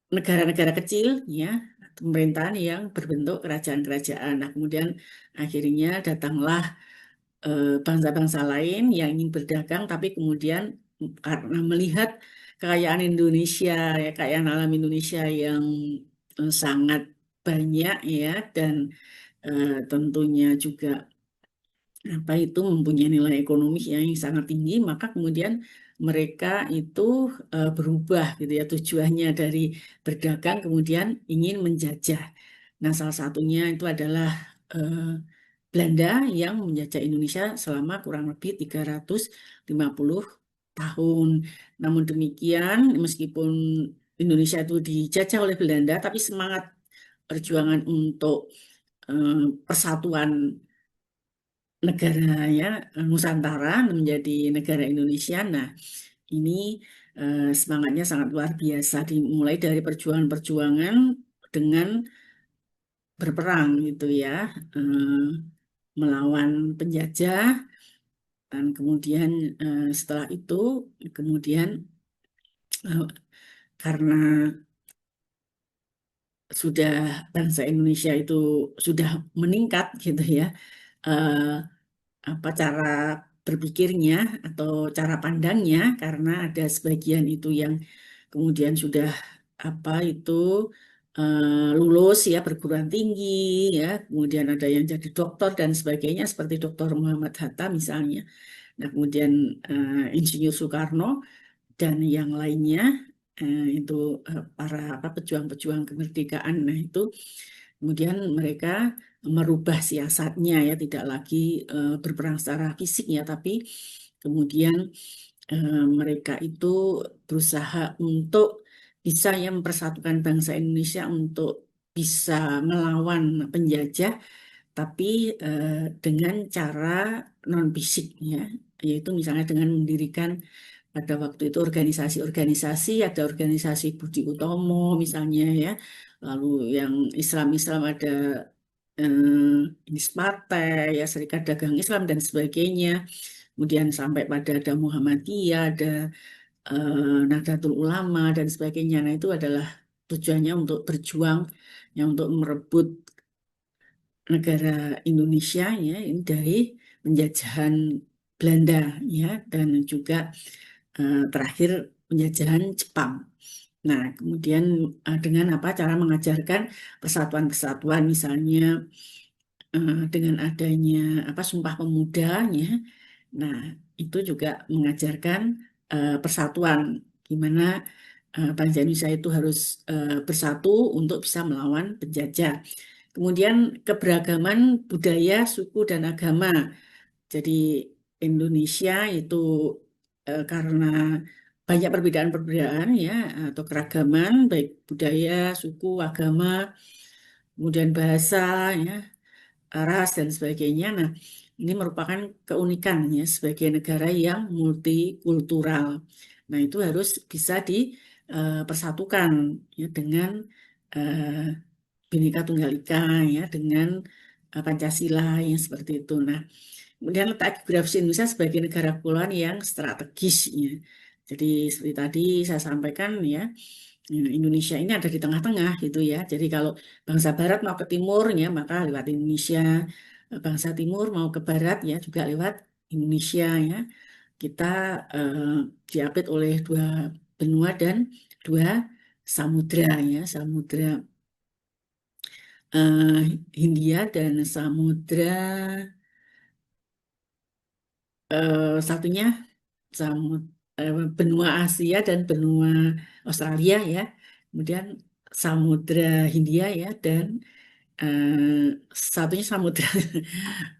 negara-negara kecil ya, pemerintahan yang berbentuk kerajaan-kerajaan. Nah, kemudian akhirnya datanglah bangsa-bangsa lain yang ingin berdagang, tapi kemudian karena melihat kekayaan Indonesia, ya, kekayaan alam Indonesia yang sangat banyak ya, dan tentunya juga apa itu mempunyai nilai ekonomi yang sangat tinggi, maka kemudian mereka itu berubah gitu ya tujuannya dari berdagang kemudian ingin menjajah. Nah, salah satunya itu adalah eh, Belanda yang menjajah Indonesia selama kurang lebih 350 tahun. Namun demikian, meskipun Indonesia itu dijajah oleh Belanda, tapi semangat perjuangan untuk persatuan negara ya Nusantara menjadi negara Indonesia. Nah, ini semangatnya sangat luar biasa dimulai dari perjuangan-perjuangan dengan berperang gitu ya, melawan penjajah dan kemudian setelah itu kemudian eh, karena sudah bangsa Indonesia itu sudah meningkat gitu ya, eh, apa cara berpikirnya atau cara pandangnya karena ada sebagian itu yang kemudian sudah apa itu lulus ya perguruan tinggi ya kemudian ada yang jadi dokter dan sebagainya seperti Dokter Muhammad Hatta misalnya. Nah, kemudian Insinyur Soekarno dan yang lainnya itu para apa pejuang-pejuang kemerdekaan. Nah, itu kemudian mereka merubah siasatnya ya tidak lagi berperang secara fisik ya tapi kemudian mereka itu berusaha untuk bisa ya mempersatukan bangsa Indonesia untuk bisa melawan penjajah tapi dengan cara non fisik ya yaitu misalnya dengan mendirikan pada waktu itu organisasi-organisasi, ada organisasi Budi Utomo misalnya ya, lalu yang Islam-Islam ada Partai, ya Serikat Dagang Islam dan sebagainya. Kemudian sampai pada ada Muhammadiyah, ada Nahdlatul Ulama dan sebagainya. Nah, itu adalah tujuannya untuk berjuang, yang untuk merebut negara Indonesia ya ini dari penjajahan Belanda ya dan juga terakhir penjajahan Jepang. Nah, kemudian dengan apa cara mengajarkan persatuan-persatuan misalnya dengan adanya apa Sumpah Pemuda ya. Nah, itu juga mengajarkan persatuan gimana bangsa Indonesia itu harus bersatu untuk bisa melawan penjajah. Kemudian keberagaman budaya, suku dan agama. Jadi Indonesia itu karena banyak perbedaan-perbedaan ya atau keragaman baik budaya, suku, agama, kemudian bahasa ya. ras dan sebagainya. Nah, ini merupakan keunikan ya sebagai negara yang multikultural. Nah, itu harus bisa dipersatukan ya dengan eh, Bhinneka Tunggal Ika ya dengan Pancasila yang seperti itu. Nah, kemudian letak geografis Indonesia sebagai negara kepulauan yang strategis ya. Jadi seperti tadi saya sampaikan ya, Indonesia ini ada di tengah-tengah gitu ya. Jadi kalau bangsa Barat mau ke timur ya maka lewat Indonesia, bangsa Timur mau ke Barat ya juga lewat Indonesia ya. Kita eh, diapit oleh dua benua dan dua samudra ya, Samudra eh, Hindia dan Samudra satunya samud benua Asia dan benua Australia ya. Kemudian Samudra Hindia ya dan satunya samudra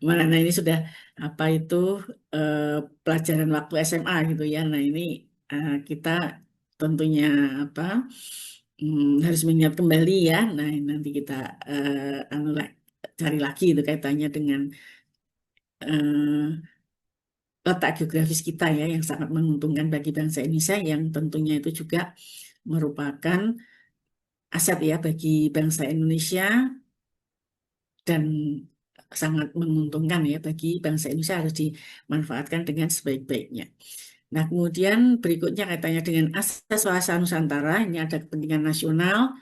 mana nah ini sudah apa itu eh, pelajaran waktu SMA gitu ya. Nah ini kita tentunya apa harus mengingat kembali ya. Nah nanti kita cari lagi itu kaitannya dengan eh, letak geografis kita ya yang sangat menguntungkan bagi bangsa Indonesia yang tentunya itu juga merupakan aset ya bagi bangsa Indonesia dan sangat menguntungkan ya bagi bangsa Indonesia harus dimanfaatkan dengan sebaik-baiknya. Nah, kemudian berikutnya kaitannya dengan asas wawasan Nusantara, ini ada kepentingan nasional,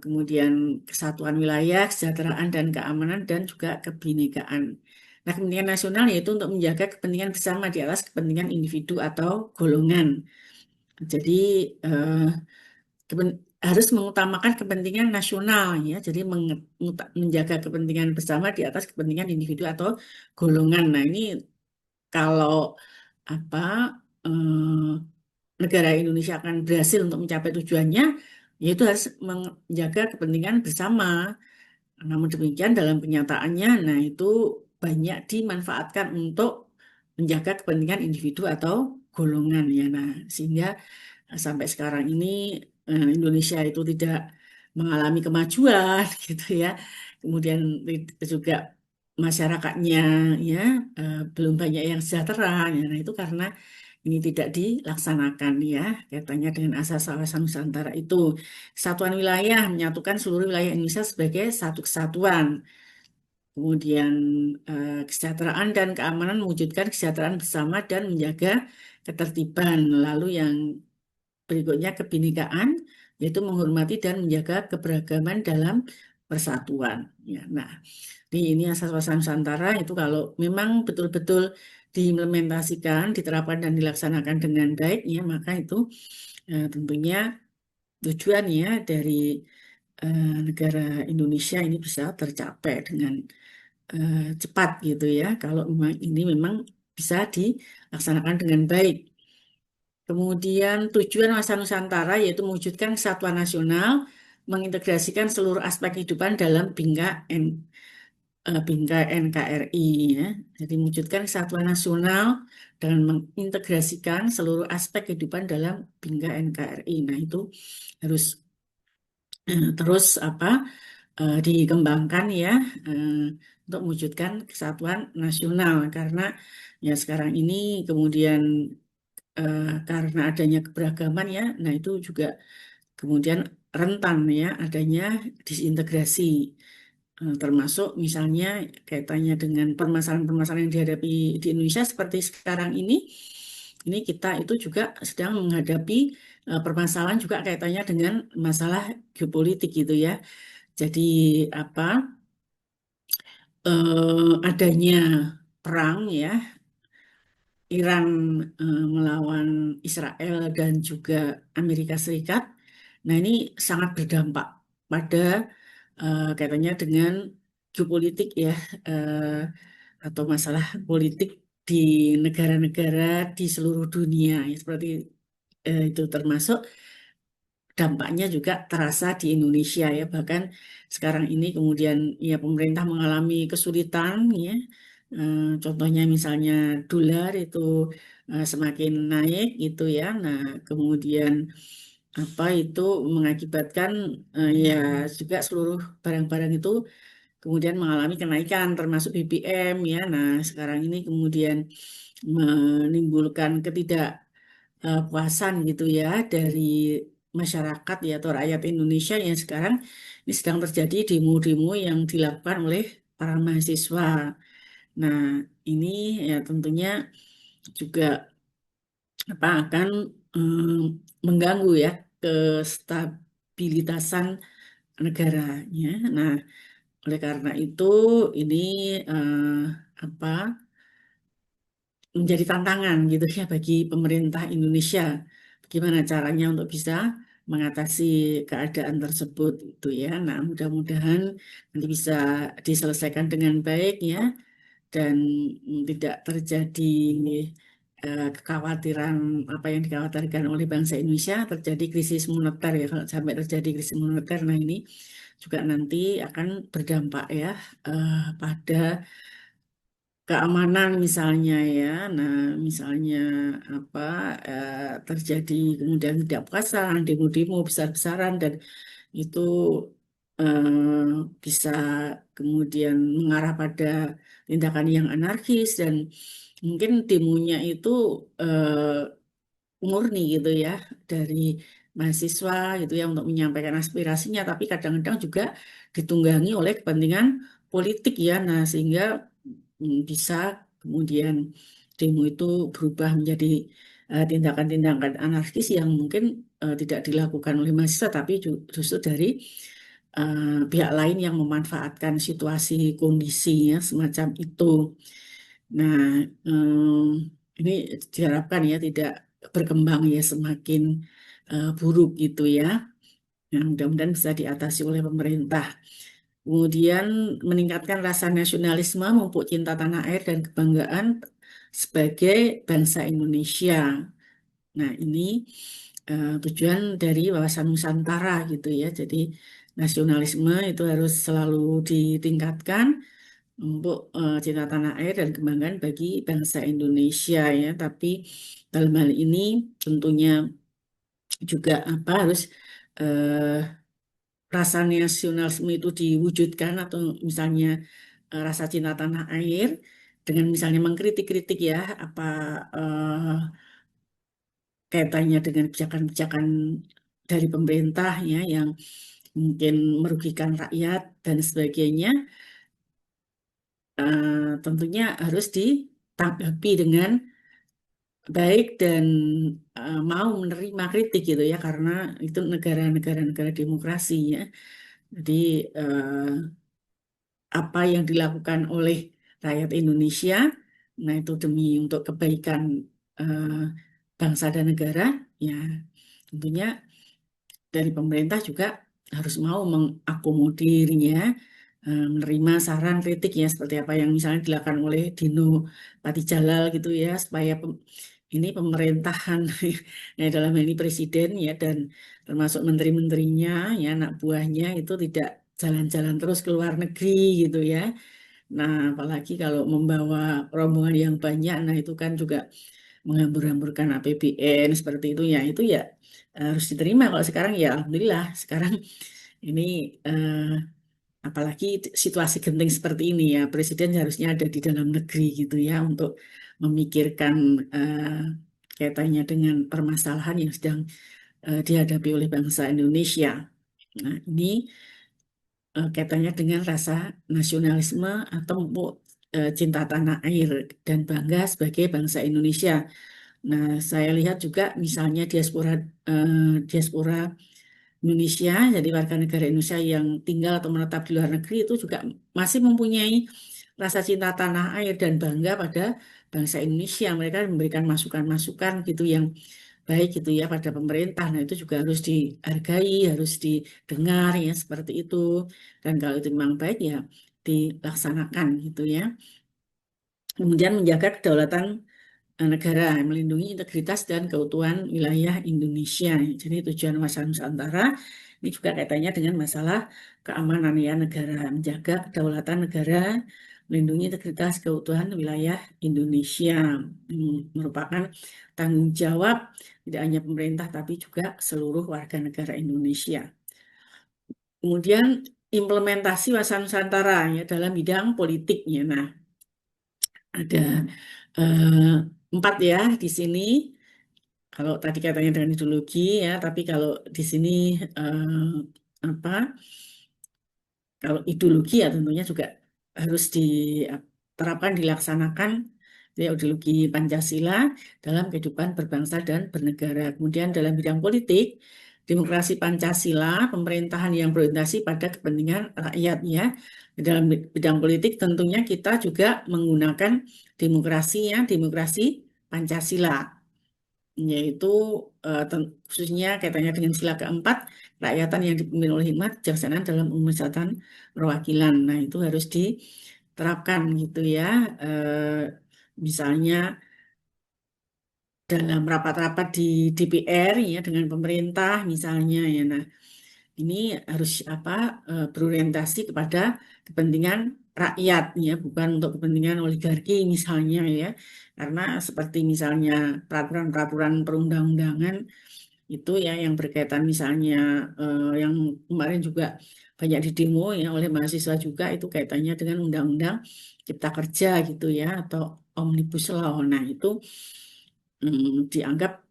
kemudian kesatuan wilayah, kesejahteraan dan keamanan, dan juga kebinekaan. Nah, kepentingan nasional yaitu untuk menjaga kepentingan bersama di atas kepentingan individu atau golongan. Jadi, eh, harus mengutamakan kepentingan nasional ya. Jadi menjaga kepentingan bersama di atas kepentingan individu atau golongan. Nah, ini kalau apa negara Indonesia akan berhasil untuk mencapai tujuannya, yaitu harus menjaga kepentingan bersama. Namun demikian dalam kenyataannya, nah itu banyak dimanfaatkan untuk menjaga kepentingan individu atau golongan ya. Nah, sehingga sampai sekarang ini Indonesia itu tidak mengalami kemajuan gitu ya. Kemudian juga masyarakatnya ya belum banyak yang sejahtera. Ya. Nah, itu karena ini tidak dilaksanakan ya kaitannya dengan asas wawasan Nusantara itu. Kesatuan wilayah menyatukan seluruh wilayah Indonesia sebagai satu kesatuan. Kemudian kesejahteraan dan keamanan mewujudkan kesejahteraan bersama dan menjaga ketertiban. Lalu yang berikutnya kebinekaan, yaitu menghormati dan menjaga keberagaman dalam persatuan. Ya, nah, ini asas wawasan Nusantara itu kalau memang betul-betul diimplementasikan, diterapkan dan dilaksanakan dengan baik, ya maka itu tentunya tujuan ya dari negara Indonesia ini bisa tercapai dengan cepat gitu ya. Kalau memang ini memang bisa dilaksanakan dengan baik. Kemudian tujuan Wawasan Nusantara yaitu mewujudkan kesatuan nasional, mengintegrasikan seluruh aspek kehidupan dalam bingkai NKRI ya. Jadi mewujudkan kesatuan nasional dan mengintegrasikan seluruh aspek kehidupan dalam bingkai NKRI. Nah, itu harus terus dikembangkan ya eh, untuk mewujudkan kesatuan nasional karena ya sekarang ini kemudian karena adanya keberagaman ya, nah itu juga kemudian rentan ya adanya disintegrasi. Termasuk misalnya kaitannya dengan permasalahan-permasalahan yang dihadapi di Indonesia seperti sekarang ini kita itu juga sedang menghadapi permasalahan juga kaitannya dengan masalah geopolitik gitu ya. Jadi apa adanya perang ya Iran melawan Israel dan juga Amerika Serikat. Nah, ini sangat berdampak pada kaitannya dengan geopolitik ya atau masalah politik di negara-negara di seluruh dunia ya seperti itu termasuk dampaknya juga terasa di Indonesia ya bahkan sekarang ini kemudian ya pemerintah mengalami kesulitan ya. Contohnya misalnya dolar itu semakin naik gitu ya. Nah, kemudian apa itu mengakibatkan ya juga seluruh barang-barang itu kemudian mengalami kenaikan termasuk BBM ya. Nah, sekarang ini kemudian menimbulkan ketidakpuasan gitu ya dari masyarakat ya atau rakyat Indonesia yang sekarang ini sedang terjadi demo-demo yang dilakukan oleh para mahasiswa. Nah, ini ya tentunya juga akan mengganggu ya kestabilitasan negaranya. Nah, oleh karena itu ini eh, apa menjadi tantangan gitu ya bagi pemerintah Indonesia. Bagaimana caranya untuk bisa mengatasi keadaan tersebut itu ya. Nah, mudah-mudahan nanti bisa diselesaikan dengan baik ya dan tidak terjadi kekhawatiran apa yang dikhawatirkan oleh bangsa Indonesia terjadi krisis moneter ya. Kalau sampai terjadi krisis moneter, nah ini juga nanti akan berdampak ya pada keamanan misalnya ya. Nah, misalnya apa terjadi kemudian ketidakpuasan, demo-demo besar-besaran dan itu bisa kemudian mengarah pada tindakan yang anarkis dan mungkin demonya itu murni gitu ya dari mahasiswa gitu ya untuk menyampaikan aspirasinya tapi kadang-kadang juga ditunggangi oleh kepentingan politik ya. Nah, sehingga bisa kemudian demo itu berubah menjadi tindakan-tindakan anarkis yang mungkin tidak dilakukan oleh mahasiswa tapi justru dari pihak lain yang memanfaatkan situasi kondisinya semacam itu. Nah, ini diharapkan ya tidak berkembang ya semakin buruk gitu ya. Nah, mudah-mudahan bisa diatasi oleh pemerintah. Kemudian meningkatkan rasa nasionalisme, memupuk cinta tanah air dan kebanggaan sebagai bangsa Indonesia. Nah, ini tujuan dari wawasan Nusantara gitu ya. Jadi nasionalisme itu harus selalu ditingkatkan untuk cinta tanah air dan kebanggaan bagi bangsa Indonesia ya. Tapi dalam hal ini tentunya juga harus eh, rasa nasionalisme itu diwujudkan atau misalnya rasa cinta tanah air dengan misalnya mengkritik-kritik ya apa eh, kaitannya dengan kebijakan-kebijakan dari pemerintah ya yang mungkin merugikan rakyat dan sebagainya tentunya harus ditanggapi dengan baik dan mau menerima kritik gitu ya karena itu negara demokrasi ya. Jadi apa yang dilakukan oleh rakyat Indonesia, nah itu demi untuk kebaikan eh, bangsa dan negara, ya tentunya dari pemerintah juga harus mau mengakomodirnya, menerima saran kritiknya seperti apa yang misalnya dilakukan oleh Dino Patijalal gitu ya, supaya ini pemerintahan ya dalam hal ini presiden ya dan termasuk menteri-menterinya ya anak buahnya itu tidak jalan-jalan terus ke luar negeri gitu ya. Nah, apalagi kalau membawa rombongan yang banyak, nah itu kan juga menghambur-hamburkan APBN seperti itu ya harus diterima. Kalau sekarang ya alhamdulillah sekarang ini apalagi situasi genting seperti ini ya presiden harusnya ada di dalam negeri gitu ya untuk memikirkan kaitannya dengan permasalahan yang sedang dihadapi oleh bangsa Indonesia. Nah, ini kaitannya dengan rasa nasionalisme atau cinta tanah air dan bangga sebagai bangsa Indonesia. Nah, saya lihat juga misalnya diaspora Indonesia, jadi warga negara Indonesia yang tinggal atau menetap di luar negeri itu juga masih mempunyai rasa cinta tanah air dan bangga pada bangsa Indonesia. Mereka memberikan masukan-masukan gitu yang baik gitu ya pada pemerintah. Nah, itu juga harus dihargai, harus didengar ya seperti itu. Dan kalau itu memang baik ya dilaksanakan gitu ya. Kemudian menjaga kedaulatan negara, melindungi integritas dan keutuhan wilayah Indonesia. Jadi tujuan Wasan Nusantara ini juga kaitannya dengan masalah keamanan ya negara, menjaga kedaulatan negara, melindungi integritas keutuhan wilayah Indonesia. Ini merupakan tanggung jawab tidak hanya pemerintah tapi juga seluruh warga negara Indonesia. Kemudian implementasi Wawasan Nusantara ya dalam bidang politiknya. Nah, ada eh, 4 ya di sini. Kalau tadi katanya dengan ideologi ya, tapi kalau di sini apa? Kalau ideologi ya tentunya juga harus diterapkan, dilaksanakan ya, ideologi Pancasila dalam kehidupan berbangsa dan bernegara. Kemudian dalam bidang politik, demokrasi Pancasila, pemerintahan yang berorientasi pada kepentingan rakyat ya. Dalam bidang politik tentunya kita juga menggunakan demokrasi ya, demokrasi Pancasila yaitu khususnya kaitannya dengan sila keempat, rakyatan yang dipimpin oleh hikmat kebijaksanaan dalam pemusatan perwakilan. Nah, itu harus diterapkan gitu ya. Misalnya dalam rapat-rapat di DPR ya dengan pemerintah misalnya ya. Nah, ini harus berorientasi kepada kepentingan rakyat ya, bukan untuk kepentingan oligarki misalnya ya. Karena seperti misalnya peraturan-peraturan perundang-undangan itu ya yang berkaitan misalnya yang kemarin juga banyak didemo ya oleh mahasiswa juga itu kaitannya dengan undang-undang Cipta Kerja gitu ya atau Omnibus Law. Nah, itu dianggap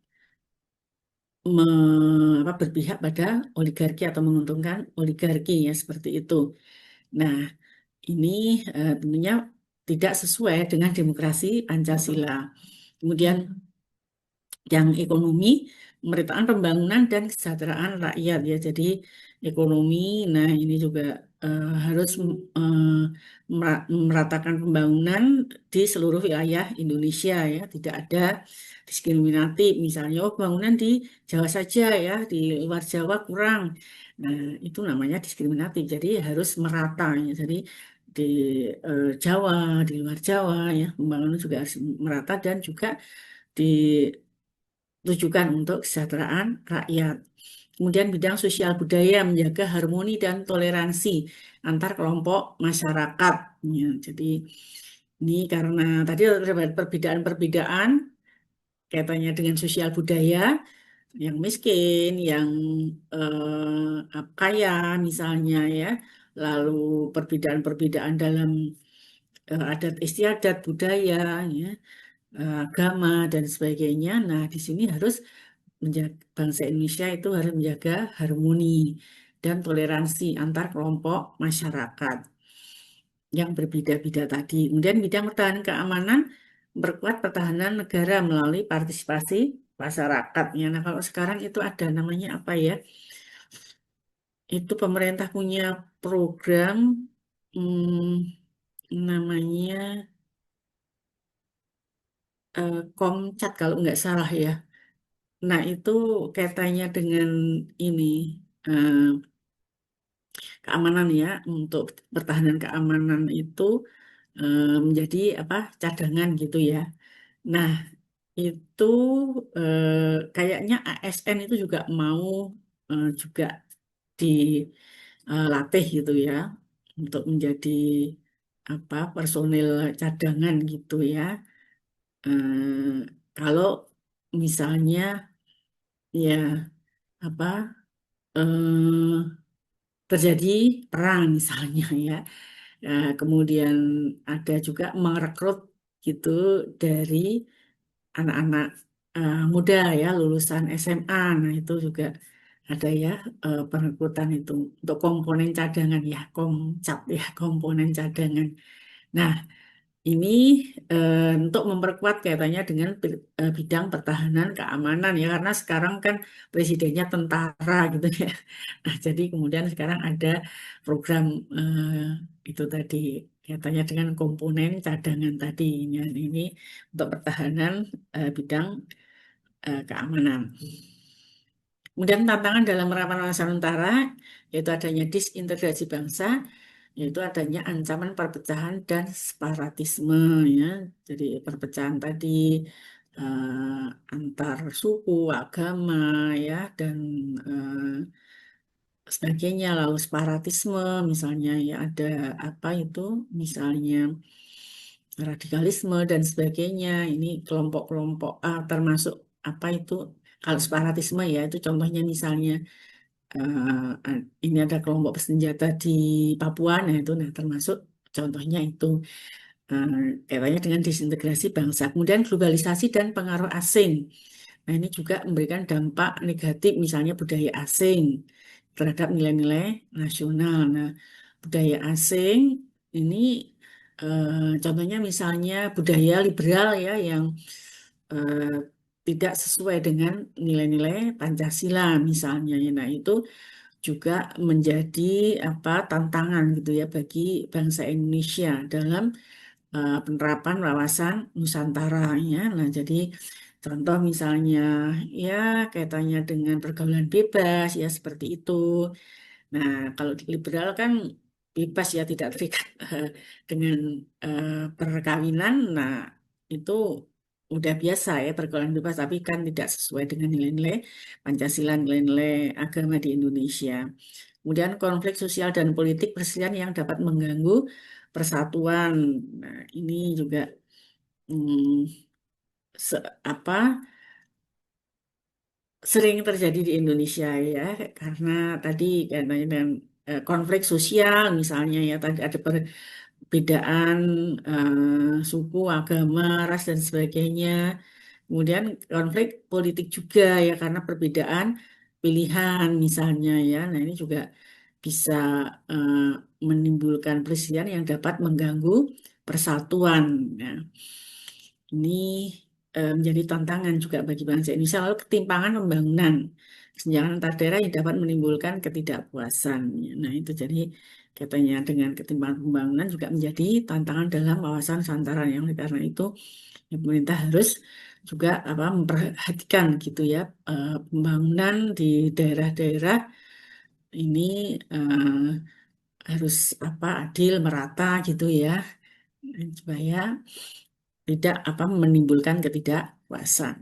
berpihak pada oligarki atau menguntungkan oligarki ya seperti itu. Nah, ini tentunya tidak sesuai dengan demokrasi Pancasila. Kemudian yang ekonomi, pemerintahan pembangunan dan kesejahteraan rakyat ya. Jadi ekonomi, nah ini juga harus meratakan pembangunan di seluruh wilayah Indonesia ya. Tidak ada diskriminatif, misalnya oh pembangunan di Jawa saja ya, di luar Jawa kurang. Nah itu namanya diskriminatif. Jadi harus merata ya. Jadi di Jawa, di luar Jawa ya, pembangunan juga harus merata dan juga ditujukan untuk kesejahteraan rakyat. Kemudian bidang sosial budaya menjaga harmoni dan toleransi antar kelompok masyarakat. Ya, jadi ini karena tadi ada perbedaan-perbedaan kaitannya dengan sosial budaya, yang miskin, yang kaya misalnya ya, lalu perbedaan-perbedaan dalam adat istiadat budaya, ya, agama dan sebagainya. Nah, di sini harus menjaga bangsa Indonesia itu harus menjaga harmoni dan toleransi antar kelompok masyarakat yang berbeda-beda tadi. Kemudian bidang pertahanan keamanan memperkuat pertahanan negara melalui partisipasi masyarakatnya. Nah, kalau sekarang itu ada namanya apa ya? Itu pemerintah punya program namanya Komcat kalau nggak salah ya. Nah, itu kaitannya dengan ini eh, keamanan ya, untuk pertahanan keamanan itu menjadi cadangan gitu ya. Nah, itu kayaknya ASN itu juga mau juga dilatih gitu ya untuk menjadi personil cadangan gitu ya. Kalau misalnya ya apa terjadi perang misalnya ya. Kemudian ada juga merekrut gitu dari anak-anak muda ya lulusan SMA. Nah, itu juga ada ya perekrutan itu untuk komponen cadangan ya, komcat ya, komponen cadangan. Nah, ini untuk memperkuat kaitannya dengan bidang pertahanan keamanan ya, karena sekarang kan presidennya tentara gitu ya. Nah, jadi kemudian sekarang ada program itu tadi kaitannya dengan komponen cadangan tadi. Ya, ini untuk pertahanan bidang keamanan. Kemudian tantangan dalam merapat Nusantara yaitu adanya disintegrasi bangsa, yaitu adanya ancaman perpecahan dan separatisme ya. Jadi perpecahan tadi antar suku, agama ya dan sebagainya. Lalu separatisme misalnya ya ada itu misalnya radikalisme dan sebagainya. Ini kelompok-kelompok termasuk itu kalau separatisme ya itu contohnya misalnya ini ada kelompok bersenjata di Papua, nah itu termasuk contohnya itu. Kaitannya dengan disintegrasi bangsa. Kemudian globalisasi dan pengaruh asing. Nah, ini juga memberikan dampak negatif, misalnya budaya asing terhadap nilai-nilai nasional. Nah, budaya asing ini contohnya misalnya budaya liberal ya yang eh, tidak sesuai dengan nilai-nilai Pancasila misalnya. Ya. Nah, itu juga menjadi apa tantangan gitu ya bagi bangsa Indonesia dalam penerapan wawasan Nusantara ya. Nah, jadi contoh misalnya ya kaitannya dengan pergaulan bebas ya seperti itu. Nah, kalau di liberal kan bebas ya tidak terikat dengan perkawinan. Nah, itu udah biasa ya pergaulan bebas tapi kan tidak sesuai dengan nilai-nilai Pancasila, nilai-nilai agama di Indonesia. Kemudian konflik sosial dan politik persisian yang dapat mengganggu persatuan. Nah, ini juga hmm, apa sering terjadi di Indonesia ya karena tadi katanya dengan konflik sosial misalnya ya tadi ada perbedaan suku, agama, ras dan sebagainya. Kemudian konflik politik juga ya karena perbedaan pilihan misalnya ya. Nah, ini juga bisa eh, menimbulkan perselisihan yang dapat mengganggu persatuan. Nah, ini menjadi tantangan juga bagi bangsa Indonesia. Lalu ketimpangan pembangunan, kesenjangan antar daerah yang dapat menimbulkan ketidakpuasan. Nah, itu jadi katanya dengan ketimpangan pembangunan juga menjadi tantangan dalam wawasan Nusantara. Yang oleh karena itu ya, pemerintah harus juga apa memperhatikan gitu ya pembangunan di daerah-daerah ini harus apa adil merata gitu ya supaya tidak apa menimbulkan ketidakpuasan.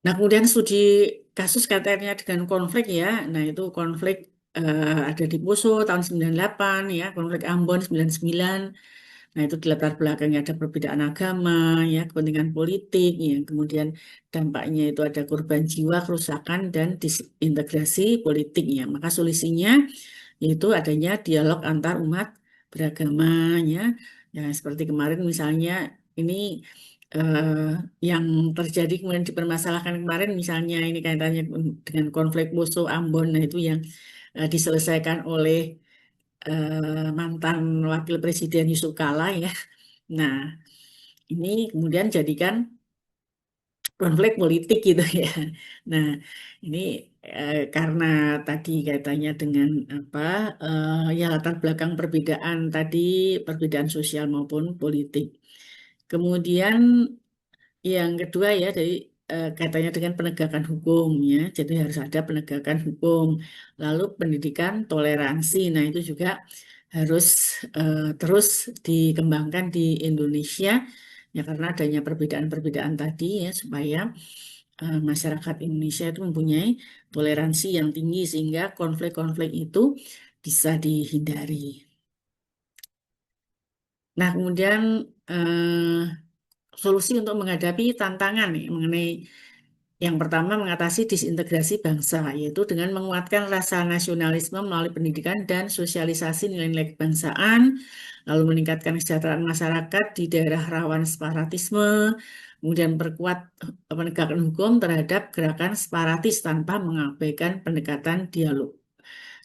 Nah, kemudian studi kasus kaitannya dengan konflik ya. Nah, itu konflik ada di Poso tahun 98 ya, konflik Ambon 99. Nah, itu di latar belakangnya ada perbedaan agama, ya, kepentingan politik, ya, kemudian dampaknya itu ada korban jiwa, kerusakan, dan disintegrasi politiknya. Maka solusinya yaitu adanya dialog antar umat beragama, ya. Ya, seperti kemarin misalnya ini yang terjadi kemudian dipermasalahkan kemarin misalnya ini kaitannya dengan konflik Poso Ambon, nah itu yang diselesaikan oleh mantan Wakil Presiden Yusuf Kala ya. Nah, ini kemudian jadikan konflik politik gitu ya. Nah, ini karena tadi kaitannya dengan apa ya latar belakang perbedaan tadi, perbedaan sosial maupun politik. Kemudian yang kedua ya dari kaitannya dengan penegakan hukum ya. Jadi harus ada penegakan hukum. Lalu pendidikan toleransi. Nah, itu juga harus terus dikembangkan di Indonesia ya karena adanya perbedaan-perbedaan tadi ya supaya masyarakat Indonesia itu mempunyai toleransi yang tinggi sehingga konflik-konflik itu bisa dihindari. Nah, kemudian solusi untuk menghadapi tantangan nih, mengenai yang pertama mengatasi disintegrasi bangsa, yaitu dengan menguatkan rasa nasionalisme melalui pendidikan dan sosialisasi nilai-nilai kebangsaan, lalu meningkatkan kesejahteraan masyarakat di daerah rawan separatisme, kemudian perkuat penegakan hukum terhadap gerakan separatis tanpa mengabaikan pendekatan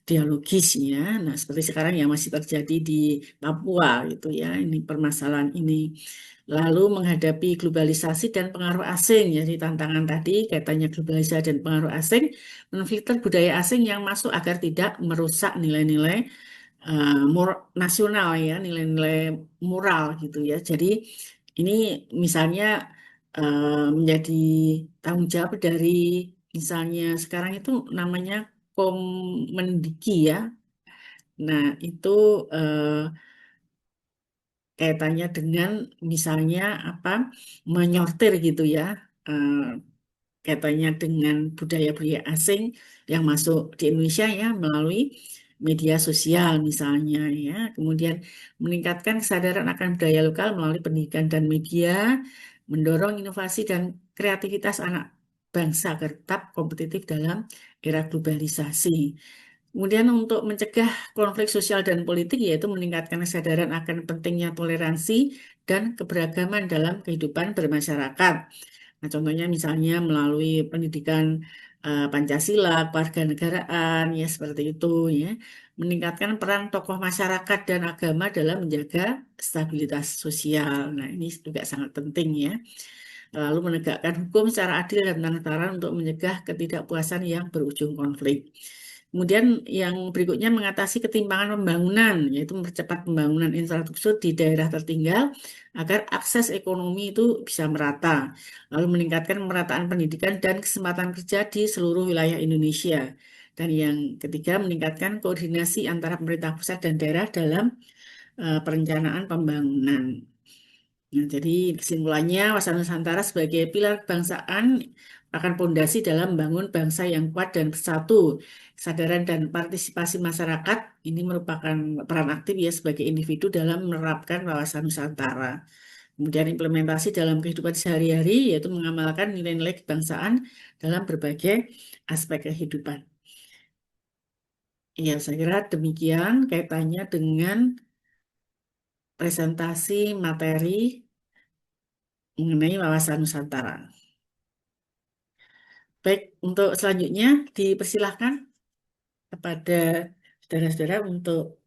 dialogisnya. Nah, seperti sekarang yang masih terjadi di Papua gitu ya, ini permasalahan ini. Lalu menghadapi globalisasi dan pengaruh asing, jadi tantangan tadi kaitannya globalisasi dan pengaruh asing, menfilter budaya asing yang masuk agar tidak merusak nilai-nilai nasional ya, nilai-nilai moral gitu ya. Jadi ini misalnya menjadi tanggung jawab dari misalnya sekarang itu namanya Komendiki ya. Nah, itu kaitannya dengan misalnya apa menyortir gitu ya. eh, Kaitannya dengan budaya-budaya asing yang masuk di Indonesia ya melalui media sosial misalnya ya. Kemudian meningkatkan kesadaran akan budaya lokal melalui pendidikan dan media, mendorong inovasi dan kreativitas anak bangsa agar tetap kompetitif dalam era globalisasi. Kemudian untuk mencegah konflik sosial dan politik yaitu meningkatkan kesadaran akan pentingnya toleransi dan keberagaman dalam kehidupan bermasyarakat. Nah, contohnya misalnya melalui pendidikan Pancasila, kewarganegaraan, ya seperti itu ya. Meningkatkan peran tokoh masyarakat dan agama dalam menjaga stabilitas sosial. Nah, ini juga sangat penting ya. Lalu menegakkan hukum secara adil dan transparan untuk mencegah ketidakpuasan yang berujung konflik. Kemudian yang berikutnya mengatasi ketimpangan pembangunan, yaitu mempercepat pembangunan infrastruktur di daerah tertinggal agar akses ekonomi itu bisa merata. Lalu meningkatkan pemerataan pendidikan dan kesempatan kerja di seluruh wilayah Indonesia. Dan yang ketiga meningkatkan koordinasi antara pemerintah pusat dan daerah dalam perencanaan pembangunan. Nah, jadi kesimpulannya, Wasan Nusantara sebagai pilar kebangsaan akan pondasi dalam membangun bangsa yang kuat dan bersatu. Kesadaran dan partisipasi masyarakat ini merupakan peran aktif ya sebagai individu dalam menerapkan wawasan Nusantara. Kemudian implementasi dalam kehidupan sehari-hari yaitu mengamalkan nilai-nilai kebangsaan dalam berbagai aspek kehidupan. Ya, saya kira demikian kaitannya dengan presentasi materi mengenai wawasan Nusantara. Baik, untuk selanjutnya dipersilahkan kepada saudara-saudara untuk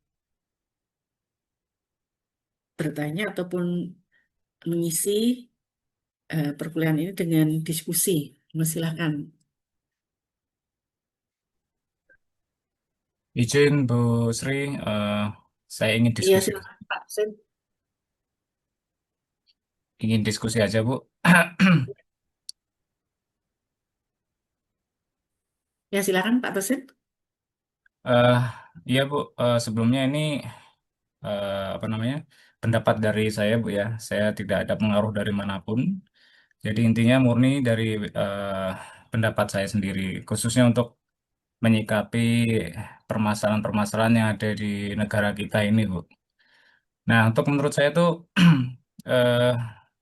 bertanya ataupun mengisi perkuliahan ini dengan diskusi. Silakan. Izin Bu Sri, saya ingin Iya, diskusi, silakan Pak Sen. ingin diskusi aja Bu. Ya, silakan Pak Tosen. Eh, iya Bu, sebelumnya ini apa namanya pendapat dari saya Bu ya, saya tidak ada pengaruh dari manapun. Jadi intinya murni dari eh, pendapat saya sendiri, khususnya untuk menyikapi permasalahan-permasalahan yang ada di negara kita ini Bu. Nah, untuk menurut saya tuh eh,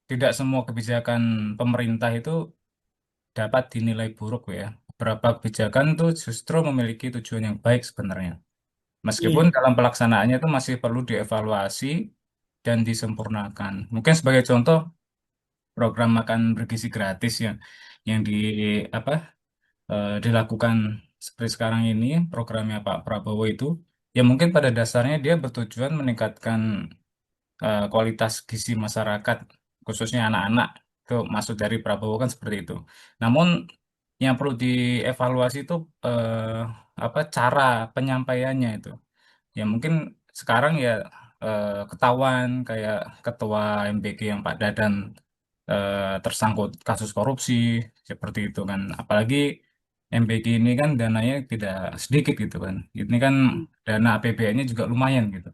tidak semua kebijakan pemerintah itu dapat dinilai buruk ya. Beberapa kebijakan tuh justru memiliki tujuan yang baik sebenarnya. Meskipun Iya, dalam pelaksanaannya itu masih perlu dievaluasi dan disempurnakan. Mungkin sebagai contoh program makan bergizi gratis ya yang apa dilakukan seperti sekarang ini programnya Pak Prabowo itu ya mungkin pada dasarnya dia bertujuan meningkatkan kualitas gizi masyarakat, khususnya anak-anak, itu maksud dari Prabowo kan seperti itu. Namun yang perlu dievaluasi itu apa cara penyampaiannya itu. Ya mungkin sekarang ya ketahuan kayak ketua MBG yang Pak Dadan tersangkut kasus korupsi seperti itu kan. Apalagi MBG ini kan dananya tidak sedikit gitu kan. Ini kan dana APBN-nya juga lumayan gitu.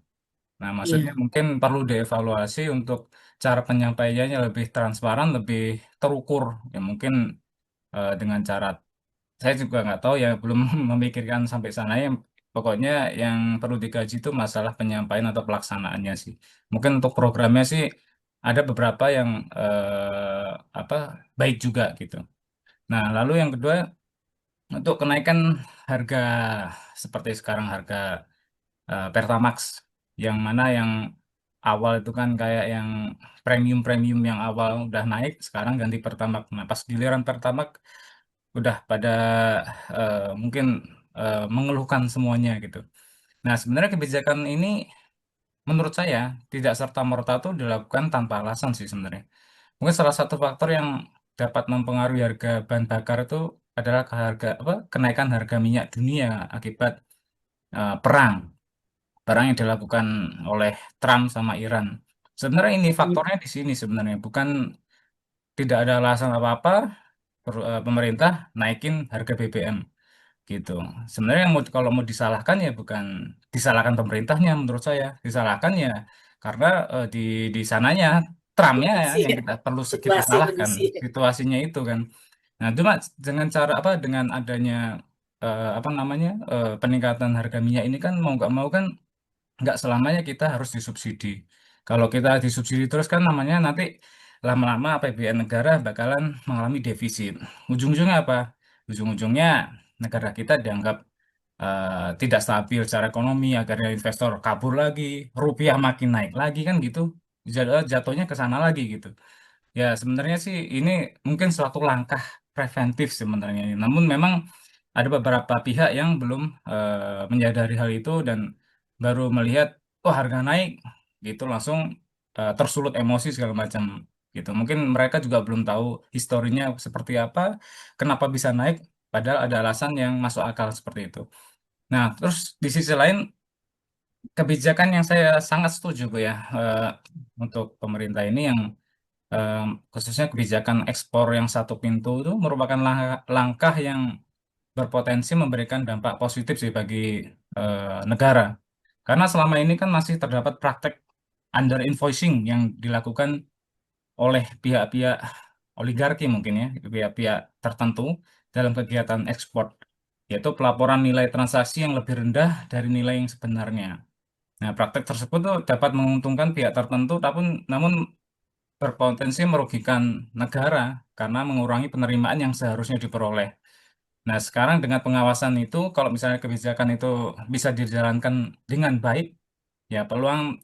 Nah, maksudnya iya, mungkin perlu dievaluasi untuk cara penyampaiannya lebih transparan, lebih terukur. Ya mungkin dengan cara saya juga nggak tahu ya, belum memikirkan sampai sana ya. Pokoknya yang perlu dikaji itu masalah penyampaian atau pelaksanaannya sih. Mungkin untuk programnya sih ada beberapa yang apa baik juga gitu. Nah, lalu yang kedua untuk kenaikan harga seperti sekarang harga Pertamax yang mana yang awal itu kan kayak yang premium-premium yang awal udah naik sekarang ganti Pertamax. Nah, pas giliran Pertamax udah pada mungkin mengeluhkan semuanya gitu. Nah, sebenarnya kebijakan ini menurut saya tidak serta-merta tuh dilakukan tanpa alasan sih sebenarnya. Mungkin salah satu faktor yang dapat mempengaruhi harga bahan bakar itu adalah harga apa kenaikan harga minyak dunia akibat perang yang dilakukan oleh Trump sama Iran. Sebenarnya ini faktornya di sini sebenarnya bukan tidak ada alasan apa-apa pemerintah naikin harga BBM gitu. Sebenarnya kalau mau disalahkan ya bukan disalahkan pemerintahnya menurut saya, disalahkan ya karena di sananya Trumpnya ya kondisi yang ya, kita perlu kita situasi salahkan kondisi. situasinya itu kan. Nah, cuma dengan cara apa dengan adanya apa namanya peningkatan harga minyak ini kan mau nggak mau kan nggak selamanya kita harus disubsidi. Kalau kita disubsidi terus kan namanya nanti lama-lama APBN negara bakalan mengalami defisit. Ujung-ujungnya apa? Ujung-ujungnya negara kita dianggap tidak stabil secara ekonomi, akhirnya investor kabur lagi, rupiah makin naik lagi kan gitu. Jatuhnya ke sana lagi gitu. Ya, sebenarnya sih ini mungkin suatu langkah preventif sebenarnya. Namun memang ada beberapa pihak yang belum menyadari hal itu dan baru melihat, oh harga naik, gitu langsung tersulut emosi segala macam gitu. Mungkin mereka juga belum tahu historinya seperti apa, kenapa bisa naik, padahal ada alasan yang masuk akal seperti itu. Nah, terus di sisi lain kebijakan yang saya sangat setuju Bu ya untuk pemerintah ini yang eh, khususnya kebijakan ekspor yang satu pintu itu merupakan langkah yang berpotensi memberikan dampak positif sih bagi negara. Karena selama ini kan masih terdapat praktek under invoicing yang dilakukan oleh pihak-pihak oligarki mungkin ya, pihak-pihak tertentu dalam kegiatan ekspor, yaitu pelaporan nilai transaksi yang lebih rendah dari nilai yang sebenarnya. Nah, praktek tersebut tuh dapat menguntungkan pihak tertentu, namun berpotensi merugikan negara karena mengurangi penerimaan yang seharusnya diperoleh. Nah, sekarang dengan pengawasan itu, kalau misalnya kebijakan itu bisa dijalankan dengan baik, ya peluang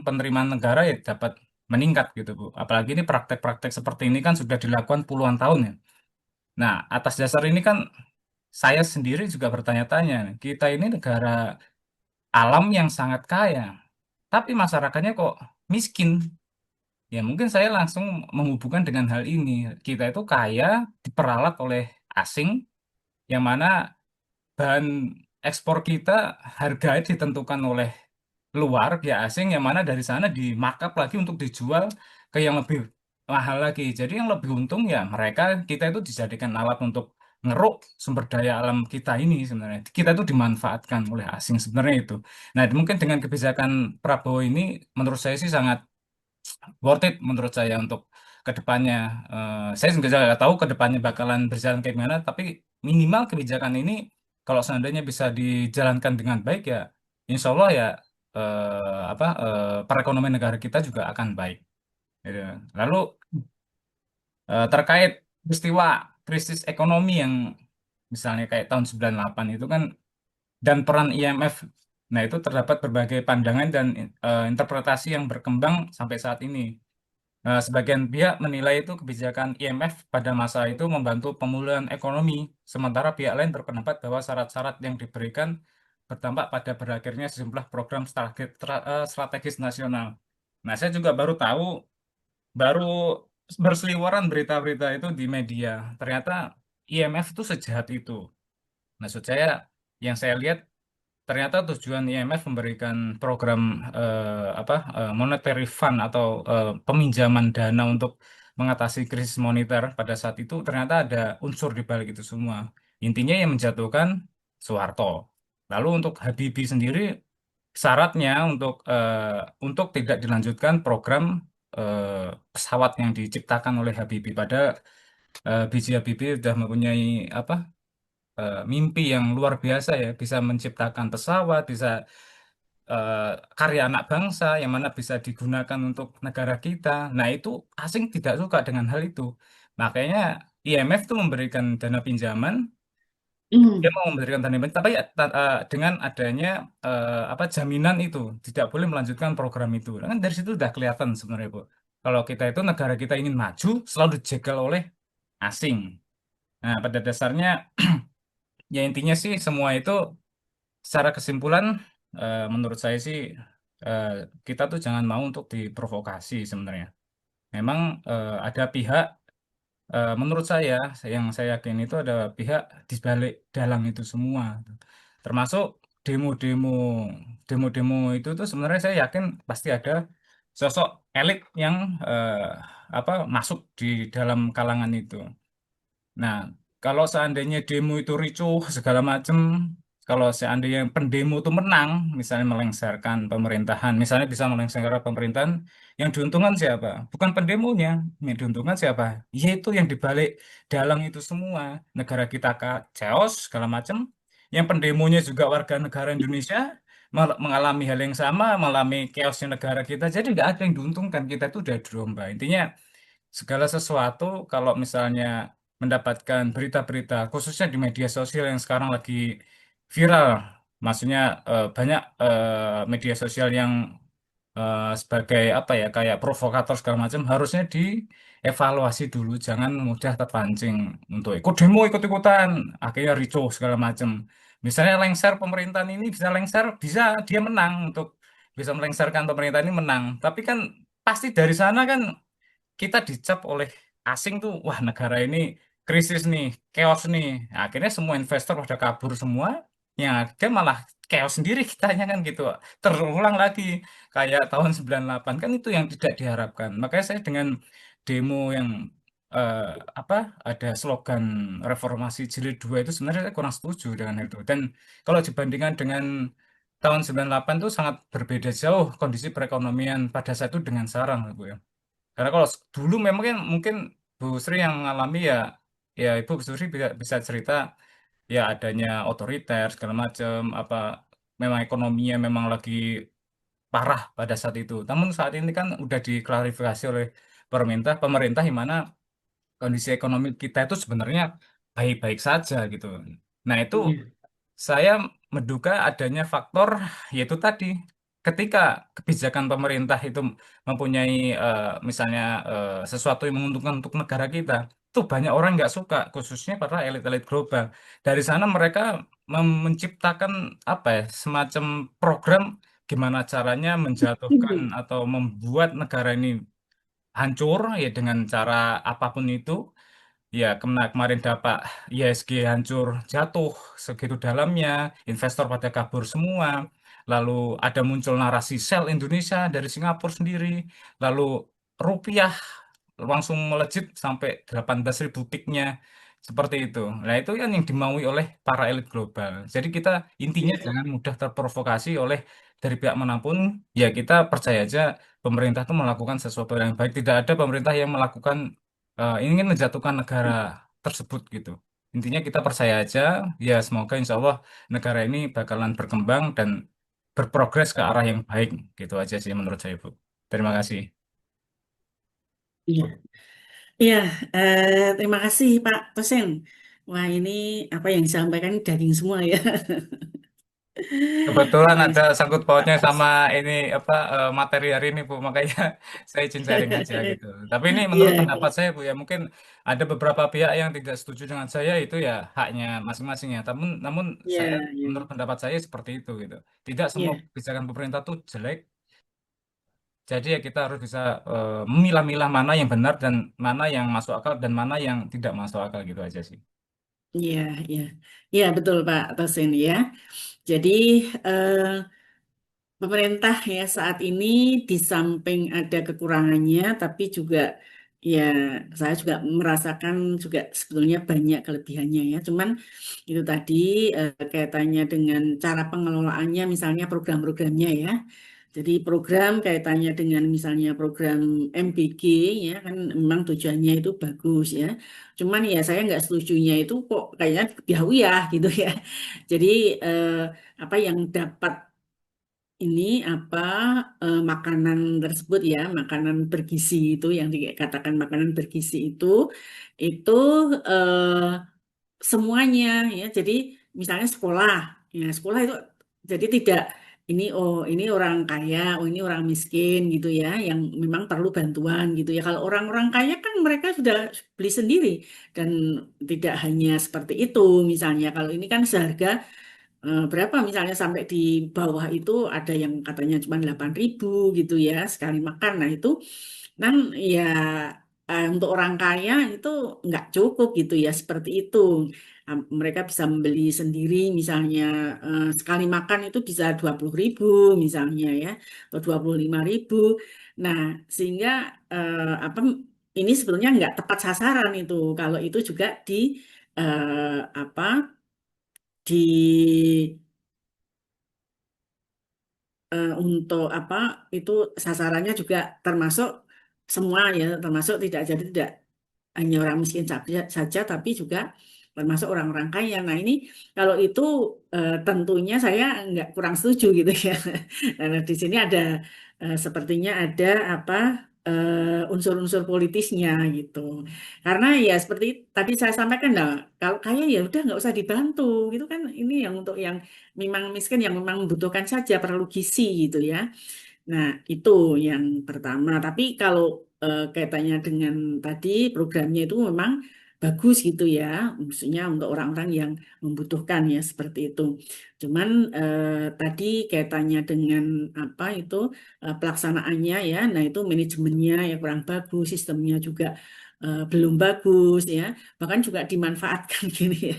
penerimaan negara ya dapat meningkat gitu, Bu. Apalagi ini praktek-praktek seperti ini kan sudah dilakukan puluhan tahun ya. Nah, atas dasar ini kan saya sendiri juga bertanya-tanya, kita ini negara alam yang sangat kaya, tapi masyarakatnya kok miskin. Ya, mungkin saya langsung menghubungkan dengan hal ini. Kita itu kaya, diperalat oleh asing, yang mana bahan ekspor kita harganya ditentukan oleh luar, pihak asing, yang mana dari sana di markup lagi untuk dijual ke yang lebih mahal lagi. Jadi yang lebih untung ya mereka, kita itu dijadikan alat untuk ngeruk sumber daya alam kita ini sebenarnya. Kita itu dimanfaatkan oleh asing sebenarnya itu. Nah, mungkin dengan kebijakan Prabowo ini menurut saya sih sangat worth it menurut saya untuk kedepannya. Saya juga nggak tahu kedepannya bakalan berjalan kayak gimana, tapi minimal kebijakan ini kalau seandainya bisa dijalankan dengan baik ya, insya Allah ya perekonomian negara kita juga akan baik. Gitu. Lalu terkait peristiwa krisis ekonomi yang misalnya kayak tahun 98 itu kan dan peran IMF. Nah, itu terdapat berbagai pandangan dan interpretasi yang berkembang sampai saat ini. Sebagian pihak menilai itu kebijakan IMF pada masa itu membantu pemulihan ekonomi, sementara pihak lain berpendapat bahwa syarat-syarat yang diberikan berdampak pada berakhirnya sejumlah program strategis nasional. Nah, saya juga baru tahu, baru berseliweran berita-berita itu di media. Ternyata IMF itu sejahat itu. Maksud saya, yang saya lihat ternyata tujuan IMF memberikan program monetary fund atau peminjaman dana untuk mengatasi krisis moneter pada saat itu ternyata ada unsur di balik itu semua. Intinya yang menjatuhkan Soeharto. Lalu untuk Habibie sendiri syaratnya untuk tidak dilanjutkan program pesawat yang diciptakan oleh Habibie pada B.J. Habibie sudah mempunyai apa mimpi yang luar biasa ya, bisa menciptakan pesawat, bisa eh, karya anak bangsa yang mana bisa digunakan untuk negara kita. Nah, itu asing tidak suka dengan hal itu. Makanya IMF tuh memberikan dana pinjaman, dia Hmm. mau memberikan dana pinjaman, tapi ya, dengan adanya jaminan itu tidak boleh melanjutkan program itu. Nah, kan dari situ udah kelihatan sebenarnya, Bu. Kalau kita itu negara kita ingin maju, selalu dijegal oleh asing. Nah, pada dasarnya ya intinya sih semua itu secara kesimpulan menurut saya sih eh, kita tuh jangan mau untuk diprovokasi sebenarnya. Memang ada pihak menurut saya yang saya yakin itu ada pihak di balik dalam itu semua. Termasuk demo-demo demo-demo itu tuh sebenarnya saya yakin pasti ada sosok elit yang masuk di dalam kalangan itu. Nah, kalau seandainya demo itu ricuh segala macam, kalau seandainya pendemo itu menang, misalnya melengsarkan pemerintahan, misalnya bisa melengsarkan pemerintahan, yang diuntungkan siapa? Bukan pendemonya, yang diuntungkan siapa? Yaitu yang dibalik dalang itu semua. Negara kita chaos segala macam, yang pendemonya juga warga negara Indonesia, mengalami hal yang sama, mengalami chaosnya negara kita. Jadi nggak ada yang diuntungkan. Kita itu udah domba. Intinya segala sesuatu kalau misalnya mendapatkan berita-berita, khususnya di media sosial yang sekarang lagi viral, maksudnya banyak media sosial yang sebagai apa ya kayak provokator segala macam harusnya dievaluasi dulu, jangan mudah terpancing untuk ikut demo ikut-ikutan, akhirnya ricuh segala macam. Misalnya lengser pemerintahan ini bisa lengser, bisa dia menang untuk bisa melengsarkan pemerintah ini menang, tapi kan pasti dari sana kan kita dicap oleh asing tuh, wah negara ini krisis nih, chaos nih. Nah, akhirnya semua investor pada kabur semua, yang ada malah chaos sendiri kitanya kan gitu. Terulang lagi kayak tahun 98 kan itu yang tidak diharapkan. Makanya saya dengan demo yang eh, apa ada slogan reformasi jilid 2 itu sebenarnya saya kurang setuju dengan itu. Dan kalau dibandingkan dengan tahun 98 itu sangat berbeda jauh kondisi perekonomian pada saat itu dengan sekarang, Bu ya. Karena kalau dulu memang kan mungkin Bu Sri yang mengalami ya, ya Ibu Sri bisa, bisa cerita ya adanya otoriter segala macam, apa memang ekonominya memang lagi parah pada saat itu. Namun saat ini kan udah diklarifikasi oleh pemerintah, pemerintah di mana kondisi ekonomi kita itu sebenarnya baik-baik saja gitu. Nah itu Iya. saya menduga adanya faktor yaitu tadi ketika kebijakan pemerintah itu mempunyai misalnya sesuatu yang menguntungkan untuk negara kita, itu banyak orang nggak suka, khususnya para elit-elit global. Dari sana mereka menciptakan apa ya semacam program gimana caranya menjatuhkan atau membuat negara ini hancur ya dengan cara apapun itu. Ya, kemarin dapat ISG hancur jatuh segitu dalamnya, investor pada kabur semua. Lalu ada muncul narasi sell Indonesia dari Singapura sendiri. Lalu rupiah langsung melejit sampai 18.000 peaknya. Seperti itu. Nah, itu kan yang dimaui oleh para elit global. Jadi kita intinya Iya. jangan mudah terprovokasi oleh dari pihak manapun. Ya kita percaya aja pemerintah itu melakukan sesuatu yang baik. Tidak ada pemerintah yang melakukan ingin menjatuhkan negara tersebut gitu. Intinya kita percaya aja, ya semoga insya Allah negara ini bakalan berkembang dan berprogres ke arah yang baik. Gitu aja sih menurut saya, Bu. Terima kasih. Iya. Iya, terima kasih Pak Tosen. Wah, ini apa yang disampaikan daging semua ya. Kebetulan Yang ada sangkut pautnya sama ini apa materi hari ini, Bu, makanya saya izin sharing aja gitu. Tapi ini menurut Iya, pendapat saya, Bu, ya mungkin ada beberapa pihak yang tidak setuju dengan saya, itu ya haknya masing-masing ya. Namun iya, saya iya, menurut pendapat saya seperti itu gitu. Tidak semua iya, kebijakan pemerintah tuh jelek. Jadi ya kita harus bisa memilah-milah mana yang benar dan mana yang masuk akal dan mana yang tidak masuk akal gitu aja sih. iya, iya, iya, betul Pak Tosen ya. Jadi eh, pemerintah ya saat ini di samping ada kekurangannya, tapi juga ya saya juga merasakan juga sebetulnya banyak kelebihannya ya. Cuman itu tadi kaitannya dengan cara pengelolaannya, misalnya program-programnya ya. Jadi program kaitannya dengan misalnya program MBG ya kan memang tujuannya itu bagus ya. Cuman ya saya nggak setujunya itu kok kayaknya ya gitu ya. Jadi eh, apa yang dapat ini apa makanan tersebut ya makanan bergizi itu yang dikatakan makanan bergizi itu eh, semuanya ya jadi misalnya sekolah ya sekolah itu jadi tidak ini oh ini orang kaya oh ini orang miskin gitu ya yang memang perlu bantuan gitu ya kalau orang-orang kaya kan mereka sudah beli sendiri dan tidak hanya seperti itu misalnya kalau ini kan seharga berapa misalnya sampai di bawah itu ada yang katanya cuma 8.000 gitu ya sekali makan. Nah itu kan ya untuk orang kaya itu nggak cukup gitu ya seperti itu. Mereka bisa membeli sendiri misalnya sekali makan itu bisa 20.000 misalnya ya atau 25.000. Nah sehingga apa ini sebetulnya nggak tepat sasaran itu kalau itu juga di apa di untuk apa itu sasarannya juga termasuk semua ya termasuk tidak jadi tidak hanya orang miskin saja tapi juga termasuk orang-orang kaya. Nah, ini kalau itu tentunya saya nggak kurang setuju gitu ya. Karena di sini ada sepertinya ada apa unsur-unsur politisnya gitu. Karena ya seperti tadi saya sampaikan, nah, kalau kaya ya udah nggak usah dibantu gitu kan. Ini yang untuk yang memang miskin, yang memang membutuhkan saja, perlu gizi gitu ya. Nah, itu yang pertama. Tapi kalau kaitannya dengan tadi programnya itu memang bagus gitu ya. Maksudnya untuk orang-orang yang membutuhkan ya seperti itu. Cuman tadi kaitannya dengan apa itu pelaksanaannya ya. Nah, itu manajemennya ya kurang bagus, sistemnya juga belum bagus ya. Bahkan juga dimanfaatkan gini ya.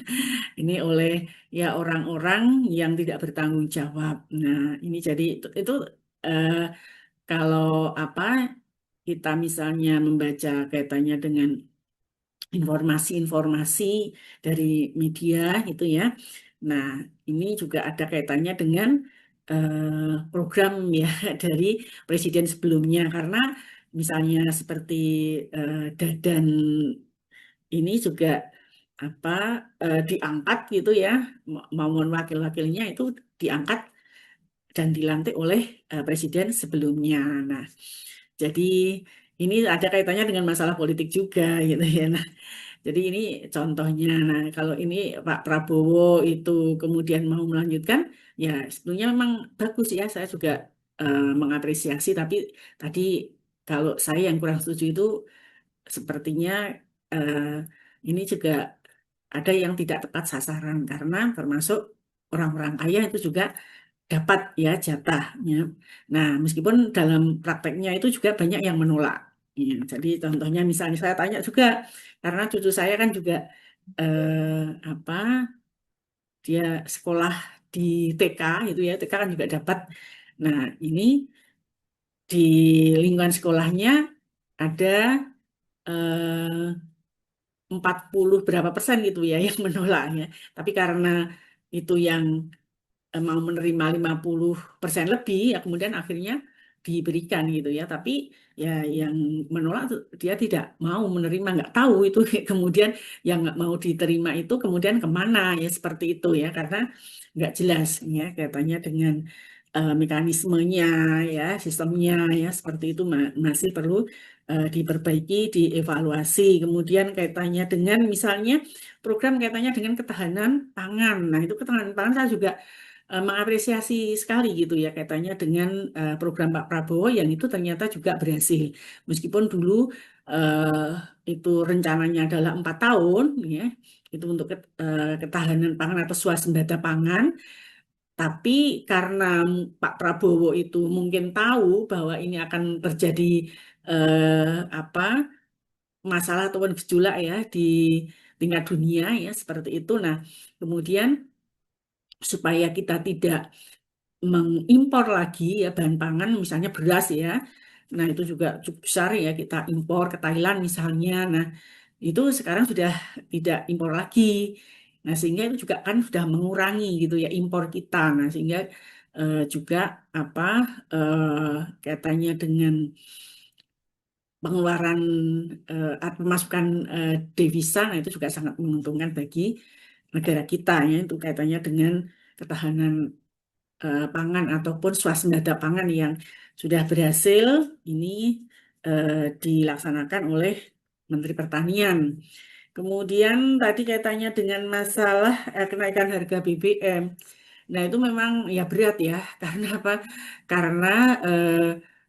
Ini oleh ya orang-orang yang tidak bertanggung jawab. Nah, ini jadi itu eh, kalau apa kita misalnya membaca kaitannya dengan informasi-informasi dari media gitu ya. Nah, ini juga ada kaitannya dengan program ya dari presiden sebelumnya karena misalnya seperti Dadan ini juga apa diangkat gitu ya, maupun wakil-wakilnya itu diangkat dan dilantik oleh presiden sebelumnya. Nah, jadi ini ada kaitannya dengan masalah politik juga gitu ya. Nah, jadi ini contohnya. Nah, kalau ini Pak Prabowo itu kemudian mau melanjutkan, ya sebetulnya memang bagus ya. Saya juga mengapresiasi. Tapi tadi kalau saya yang kurang setuju itu sepertinya eh, ini juga ada yang tidak tepat sasaran karena termasuk orang-orang kaya itu juga dapat ya jatahnya. Nah, meskipun dalam prakteknya itu juga banyak yang menolak. Ya, jadi contohnya misalnya saya tanya juga karena cucu saya kan juga apa dia sekolah di TK itu ya TK kan juga dapat. Nah, ini di lingkungan sekolahnya ada eh, 40 berapa persen gitu ya yang menolaknya. Tapi karena itu yang mau menerima 50% lebih, ya kemudian akhirnya diberikan gitu ya. Tapi ya yang menolak dia tidak mau menerima, nggak tahu itu kemudian yang nggak mau diterima itu kemudian kemana ya seperti itu ya, karena nggak jelas ya kaitannya dengan mekanismenya ya, sistemnya ya seperti itu masih perlu diperbaiki, dievaluasi. Kemudian kaitannya dengan misalnya program kaitannya dengan ketahanan pangan. Nah, itu ketahanan pangan saya juga mengapresiasi sekali gitu ya kaitannya dengan program Pak Prabowo yang itu ternyata juga berhasil. Meskipun dulu eh, itu rencananya adalah 4 tahun ya, itu untuk ketahanan pangan atau swasembada pangan. Tapi karena Pak Prabowo itu mungkin tahu bahwa ini akan terjadi apa masalah ataupun gejolak ya di tingkat dunia ya seperti itu. Nah, kemudian supaya kita tidak mengimpor lagi ya bahan pangan misalnya beras ya. Nah, itu juga cukup besar ya kita impor ke Thailand misalnya. Nah, itu sekarang sudah tidak impor lagi. Nah, sehingga itu juga kan sudah mengurangi gitu ya impor kita. Nah, sehingga juga apa kaitannya dengan pengeluaran atau pemasukan devisa, nah itu juga sangat menguntungkan bagi negara kita ya. Itu kaitannya dengan ketahanan pangan ataupun swasembada pangan yang sudah berhasil ini eh, dilaksanakan oleh Menteri Pertanian. Kemudian tadi kaitannya dengan masalah kenaikan harga BBM. Nah, itu memang ya berat ya. Karena apa? Karena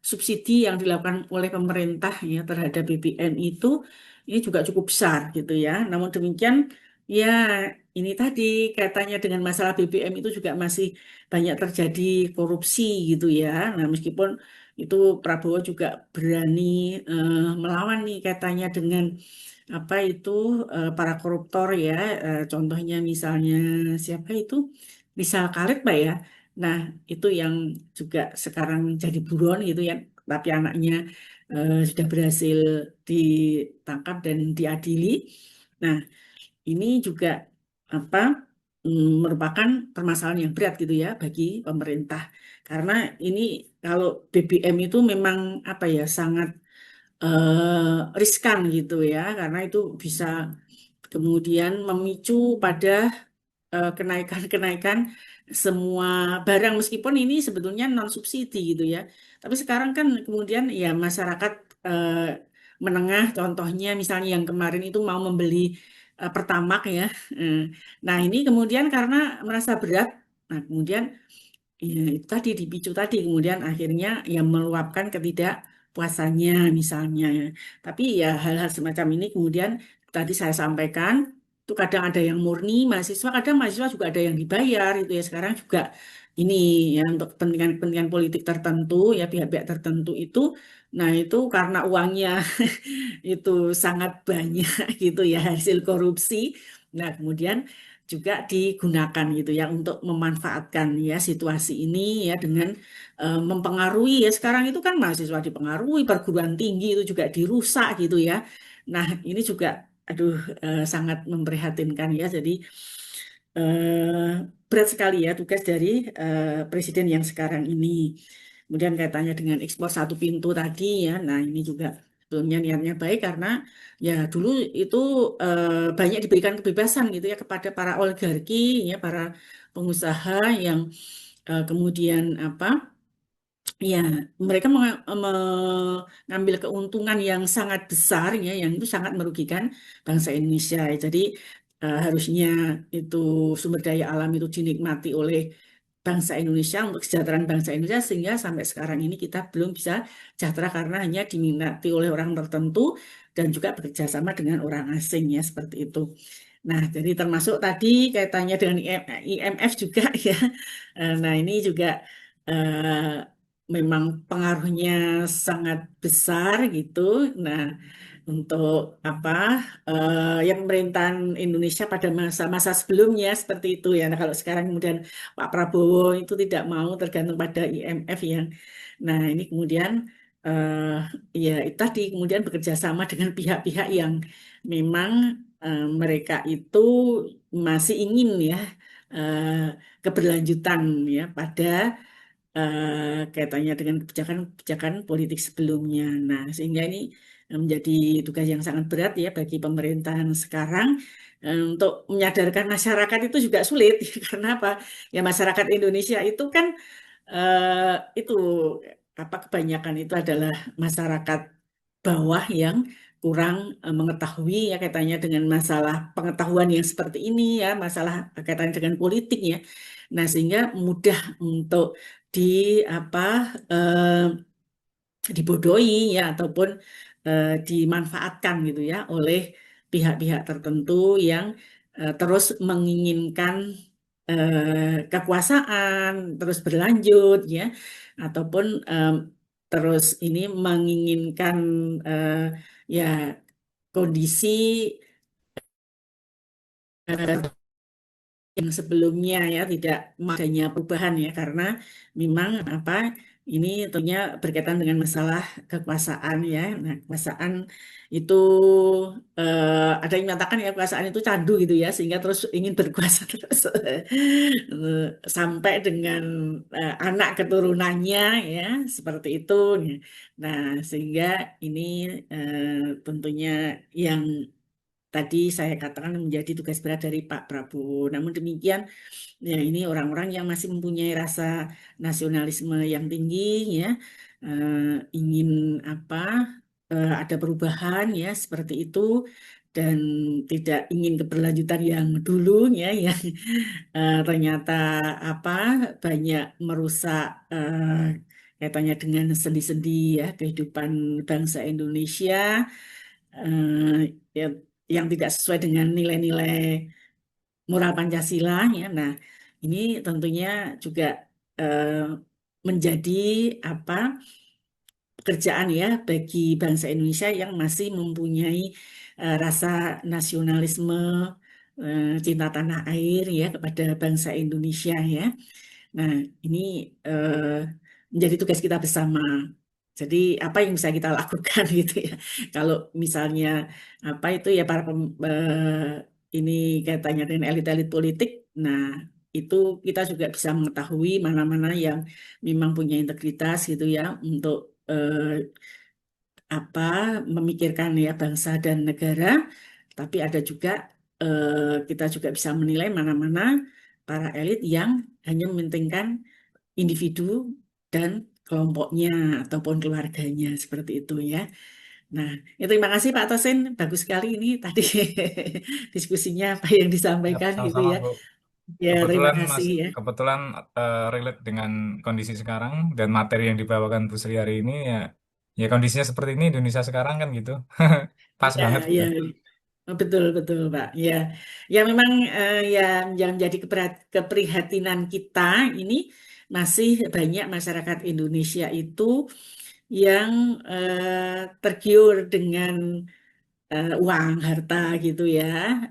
subsidi yang dilakukan oleh pemerintah ya terhadap BBM itu ini juga cukup besar gitu ya. Namun demikian ya ini tadi kaitannya dengan masalah BBM itu juga masih banyak terjadi korupsi gitu ya. Nah, meskipun itu Prabowo juga berani melawan nih kaitannya dengan apa itu para koruptor ya. Contohnya misalnya siapa itu Rizal Khalid Pak ya. Nah, itu yang juga sekarang jadi buron gitu ya, tapi anaknya sudah berhasil ditangkap dan diadili. Nah, ini juga apa merupakan permasalahan yang berat gitu ya bagi pemerintah. Karena ini kalau BBM itu memang apa ya sangat riskan gitu ya, karena itu bisa kemudian memicu pada kenaikan-kenaikan semua barang meskipun ini sebetulnya non subsidi gitu ya. Tapi sekarang kan kemudian ya masyarakat eh, menengah contohnya misalnya yang kemarin itu mau membeli Pertamax ya. Eh, Nah, ini kemudian karena merasa berat, nah kemudian ya, itu tadi dipicu tadi kemudian akhirnya yang meluapkan ketidakpuasannya misalnya. Tapi ya hal-hal semacam ini kemudian tadi saya sampaikan itu kadang ada yang murni mahasiswa, kadang mahasiswa juga ada yang dibayar itu ya sekarang juga ini ya untuk kepentingan-kepentingan politik tertentu ya pihak-pihak tertentu itu, nah itu karena uangnya itu sangat banyak gitu ya hasil korupsi. Nah, kemudian juga digunakan gitu ya untuk memanfaatkan ya situasi ini ya dengan mempengaruhi ya sekarang itu kan mahasiswa dipengaruhi, perguruan tinggi itu juga dirusak gitu ya. Nah, ini juga aduh sangat memprihatinkan ya. Jadi eh, berat sekali ya tugas dari presiden yang sekarang ini. Kemudian kaitannya dengan ekspor satu pintu tadi ya. Nah, ini juga sebetulnya niatnya baik karena ya dulu itu banyak diberikan kebebasan gitu ya kepada para oligarki ya para pengusaha yang kemudian apa ya mereka mengambil keuntungan yang sangat besar ya yang itu sangat merugikan bangsa Indonesia. Jadi harusnya itu sumber daya alam itu dinikmati oleh bangsa Indonesia untuk kesejahteraan bangsa Indonesia sehingga sampai sekarang ini kita belum bisa sejahtera karena hanya diminati oleh orang tertentu dan juga bekerja sama dengan orang asing ya seperti itu. Nah, jadi termasuk tadi kaitannya dengan IMF juga ya. Nah, ini juga memang pengaruhnya sangat besar gitu. Nah, untuk apa ya pemerintahan Indonesia pada masa-masa sebelumnya seperti itu ya. Nah, kalau sekarang kemudian Pak Prabowo itu tidak mau tergantung pada IMF ya. Nah, ini kemudian eh, ya itu tadi kemudian bekerja sama dengan pihak-pihak yang memang mereka itu masih ingin ya eh, keberlanjutan ya pada kaitannya dengan kebijakan-kebijakan politik sebelumnya. Nah, sehingga ini menjadi tugas yang sangat berat ya bagi pemerintahan sekarang untuk menyadarkan masyarakat itu juga sulit karena apa? Ya masyarakat Indonesia itu kan itu apa kebanyakan itu adalah masyarakat bawah yang kurang mengetahui ya kaitannya dengan masalah pengetahuan yang seperti ini ya, masalah kaitannya dengan politik ya. Nah, sehingga mudah untuk di apa dibodohi ya ataupun dimanfaatkan gitu ya oleh pihak-pihak tertentu yang terus menginginkan kekuasaan terus berlanjut ya ataupun terus ini menginginkan eh, ya kondisi yang sebelumnya ya tidak adanya perubahan ya karena memang apa ini tentunya berkaitan dengan masalah kekuasaan ya. Nah, kekuasaan itu ada yang mengatakan ya kekuasaan itu candu gitu ya sehingga terus ingin berkuasa terus sampai dengan anak keturunannya ya seperti itu. Nah, sehingga ini tentunya yang tadi saya katakan menjadi tugas berat dari Pak Prabowo. Namun demikian, ya ini orang-orang yang masih mempunyai rasa nasionalisme yang tinggi, ya ingin apa ada perubahan ya seperti itu dan tidak ingin keberlanjutan yang dulu ya yang ternyata apa banyak merusak kaitannya dengan sendi-sendi ya kehidupan bangsa Indonesia ya, yang tidak sesuai dengan nilai-nilai moral Pancasila ya. Nah, ini tentunya juga eh, menjadi apa pekerjaan ya bagi bangsa Indonesia yang masih mempunyai rasa nasionalisme, cinta tanah air ya kepada bangsa Indonesia ya. Nah, ini eh, menjadi tugas kita bersama. Jadi apa yang bisa kita lakukan gitu ya? Kalau misalnya apa itu ya para ini kaitannya dengan elit-elit politik, nah itu kita juga bisa mengetahui mana-mana yang memang punya integritas gitu ya untuk apa memikirkan ya bangsa dan negara, tapi ada juga kita juga bisa menilai mana-mana para elit yang hanya mementingkan individu dan kelompoknya ataupun keluarganya seperti itu ya. Nah, ya terima kasih Pak Tosin, bagus sekali ini tadi diskusinya apa yang Ya, disampaikan gitu sama-sama ya. Bu. Ya, terima Kebetulan kasih Mas, ya. kebetulan relate dengan kondisi sekarang dan materi yang dibawakan Bu Sri hari ini ya, ya kondisinya seperti ini Indonesia sekarang kan gitu. Pas Ya, banget ya, gitu. betul betul Pak. Ya, ya memang ya yang jadi keprihatinan kita ini masih banyak masyarakat Indonesia itu yang tergiur dengan uang, harta gitu ya,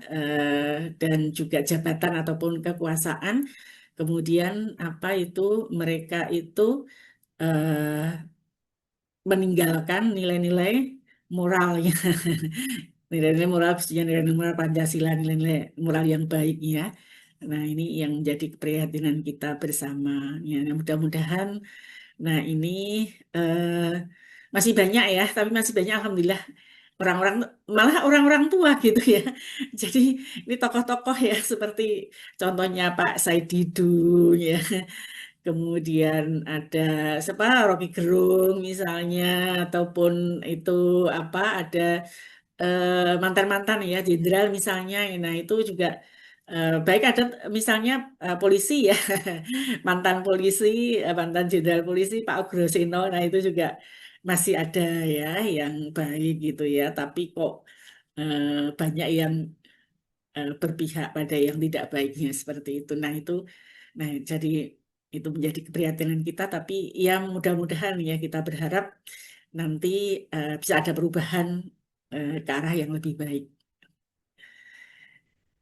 dan juga jabatan ataupun kekuasaan. Kemudian apa itu mereka itu eh, meninggalkan nilai-nilai moralnya, nilai-nilai moral, khususnya nilai-nilai moral Pancasila, nilai-nilai moral yang baik ya. Nah, ini yang menjadi keprihatinan kita bersama. Ya, mudah-mudahan, nah ini eh, masih banyak ya, tapi masih banyak Alhamdulillah orang-orang, malah orang-orang tua gitu ya. Jadi ini tokoh-tokoh ya, seperti contohnya Pak Said Didu ya. Kemudian ada siapa Rocky Gerung misalnya, ataupun itu apa ada mantan-mantan ya jenderal misalnya. Nah itu juga baik ada misalnya polisi ya mantan polisi, mantan jenderal polisi Pak Ugroseno. Nah itu juga masih ada ya yang baik gitu ya. Tapi kok eh, banyak yang berpihak pada yang tidak baiknya seperti itu. Nah itu, nah jadi itu menjadi keprihatinan kita. Tapi ya mudah-mudahan ya kita berharap nanti bisa ada perubahan ke arah yang lebih baik.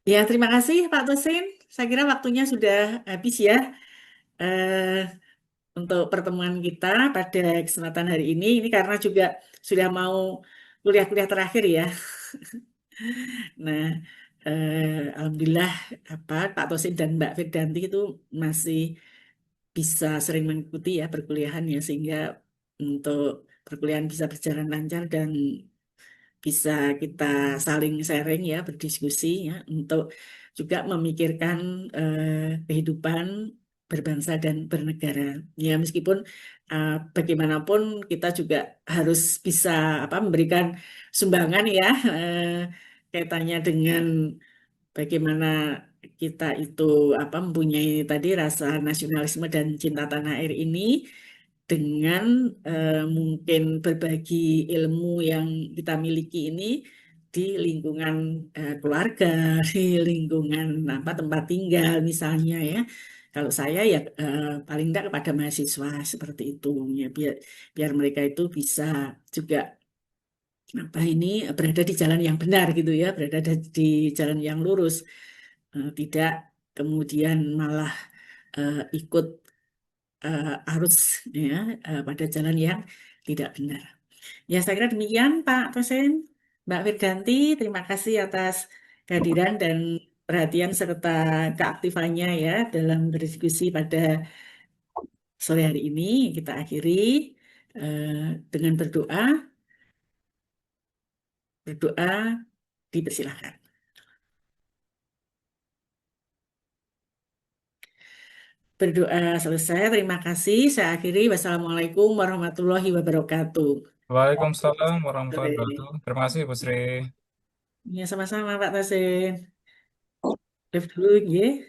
Ya, terima kasih Pak Tosin. Saya kira waktunya sudah habis ya eh, untuk pertemuan kita pada kesempatan hari ini. Ini karena juga sudah mau kuliah-kuliah terakhir ya. Nah, Alhamdulillah apa Pak Tosin dan Mbak Firdanti itu masih bisa sering mengikuti ya perkuliahan ya sehingga untuk perkuliahan bisa berjalan lancar dan bisa kita saling sharing ya, berdiskusi ya, untuk juga memikirkan kehidupan berbangsa dan bernegara. Ya, meskipun bagaimanapun kita juga harus bisa apa memberikan sumbangan ya, kaitannya dengan bagaimana kita itu apa mempunyai tadi rasa nasionalisme dan cinta tanah air ini dengan mungkin berbagi ilmu yang kita miliki ini di lingkungan keluarga, di lingkungan apa tempat tinggal misalnya ya. Kalau saya ya paling tidak kepada mahasiswa seperti itu ya biar biar mereka itu bisa juga apa ini berada di jalan yang benar gitu ya, berada di jalan yang lurus. Tidak kemudian malah ikut arus ya pada jalan yang tidak benar. Ya, saya kira demikian Pak Tosen, Mbak Firdanti, terima kasih atas kehadiran dan perhatian serta keaktifannya ya dalam berdiskusi pada sore hari ini. Kita akhiri dengan berdoa. Berdoa dipersilahkan. Berdoa selesai. Terima kasih. Saya akhiri. Wassalamualaikum warahmatullahi wabarakatuh. Waalaikumsalam warahmatullahi Sore. wabarakatuh. Terima kasih Bu Sri. Ya, sama-sama Pak Tasin. Live dulu, ya.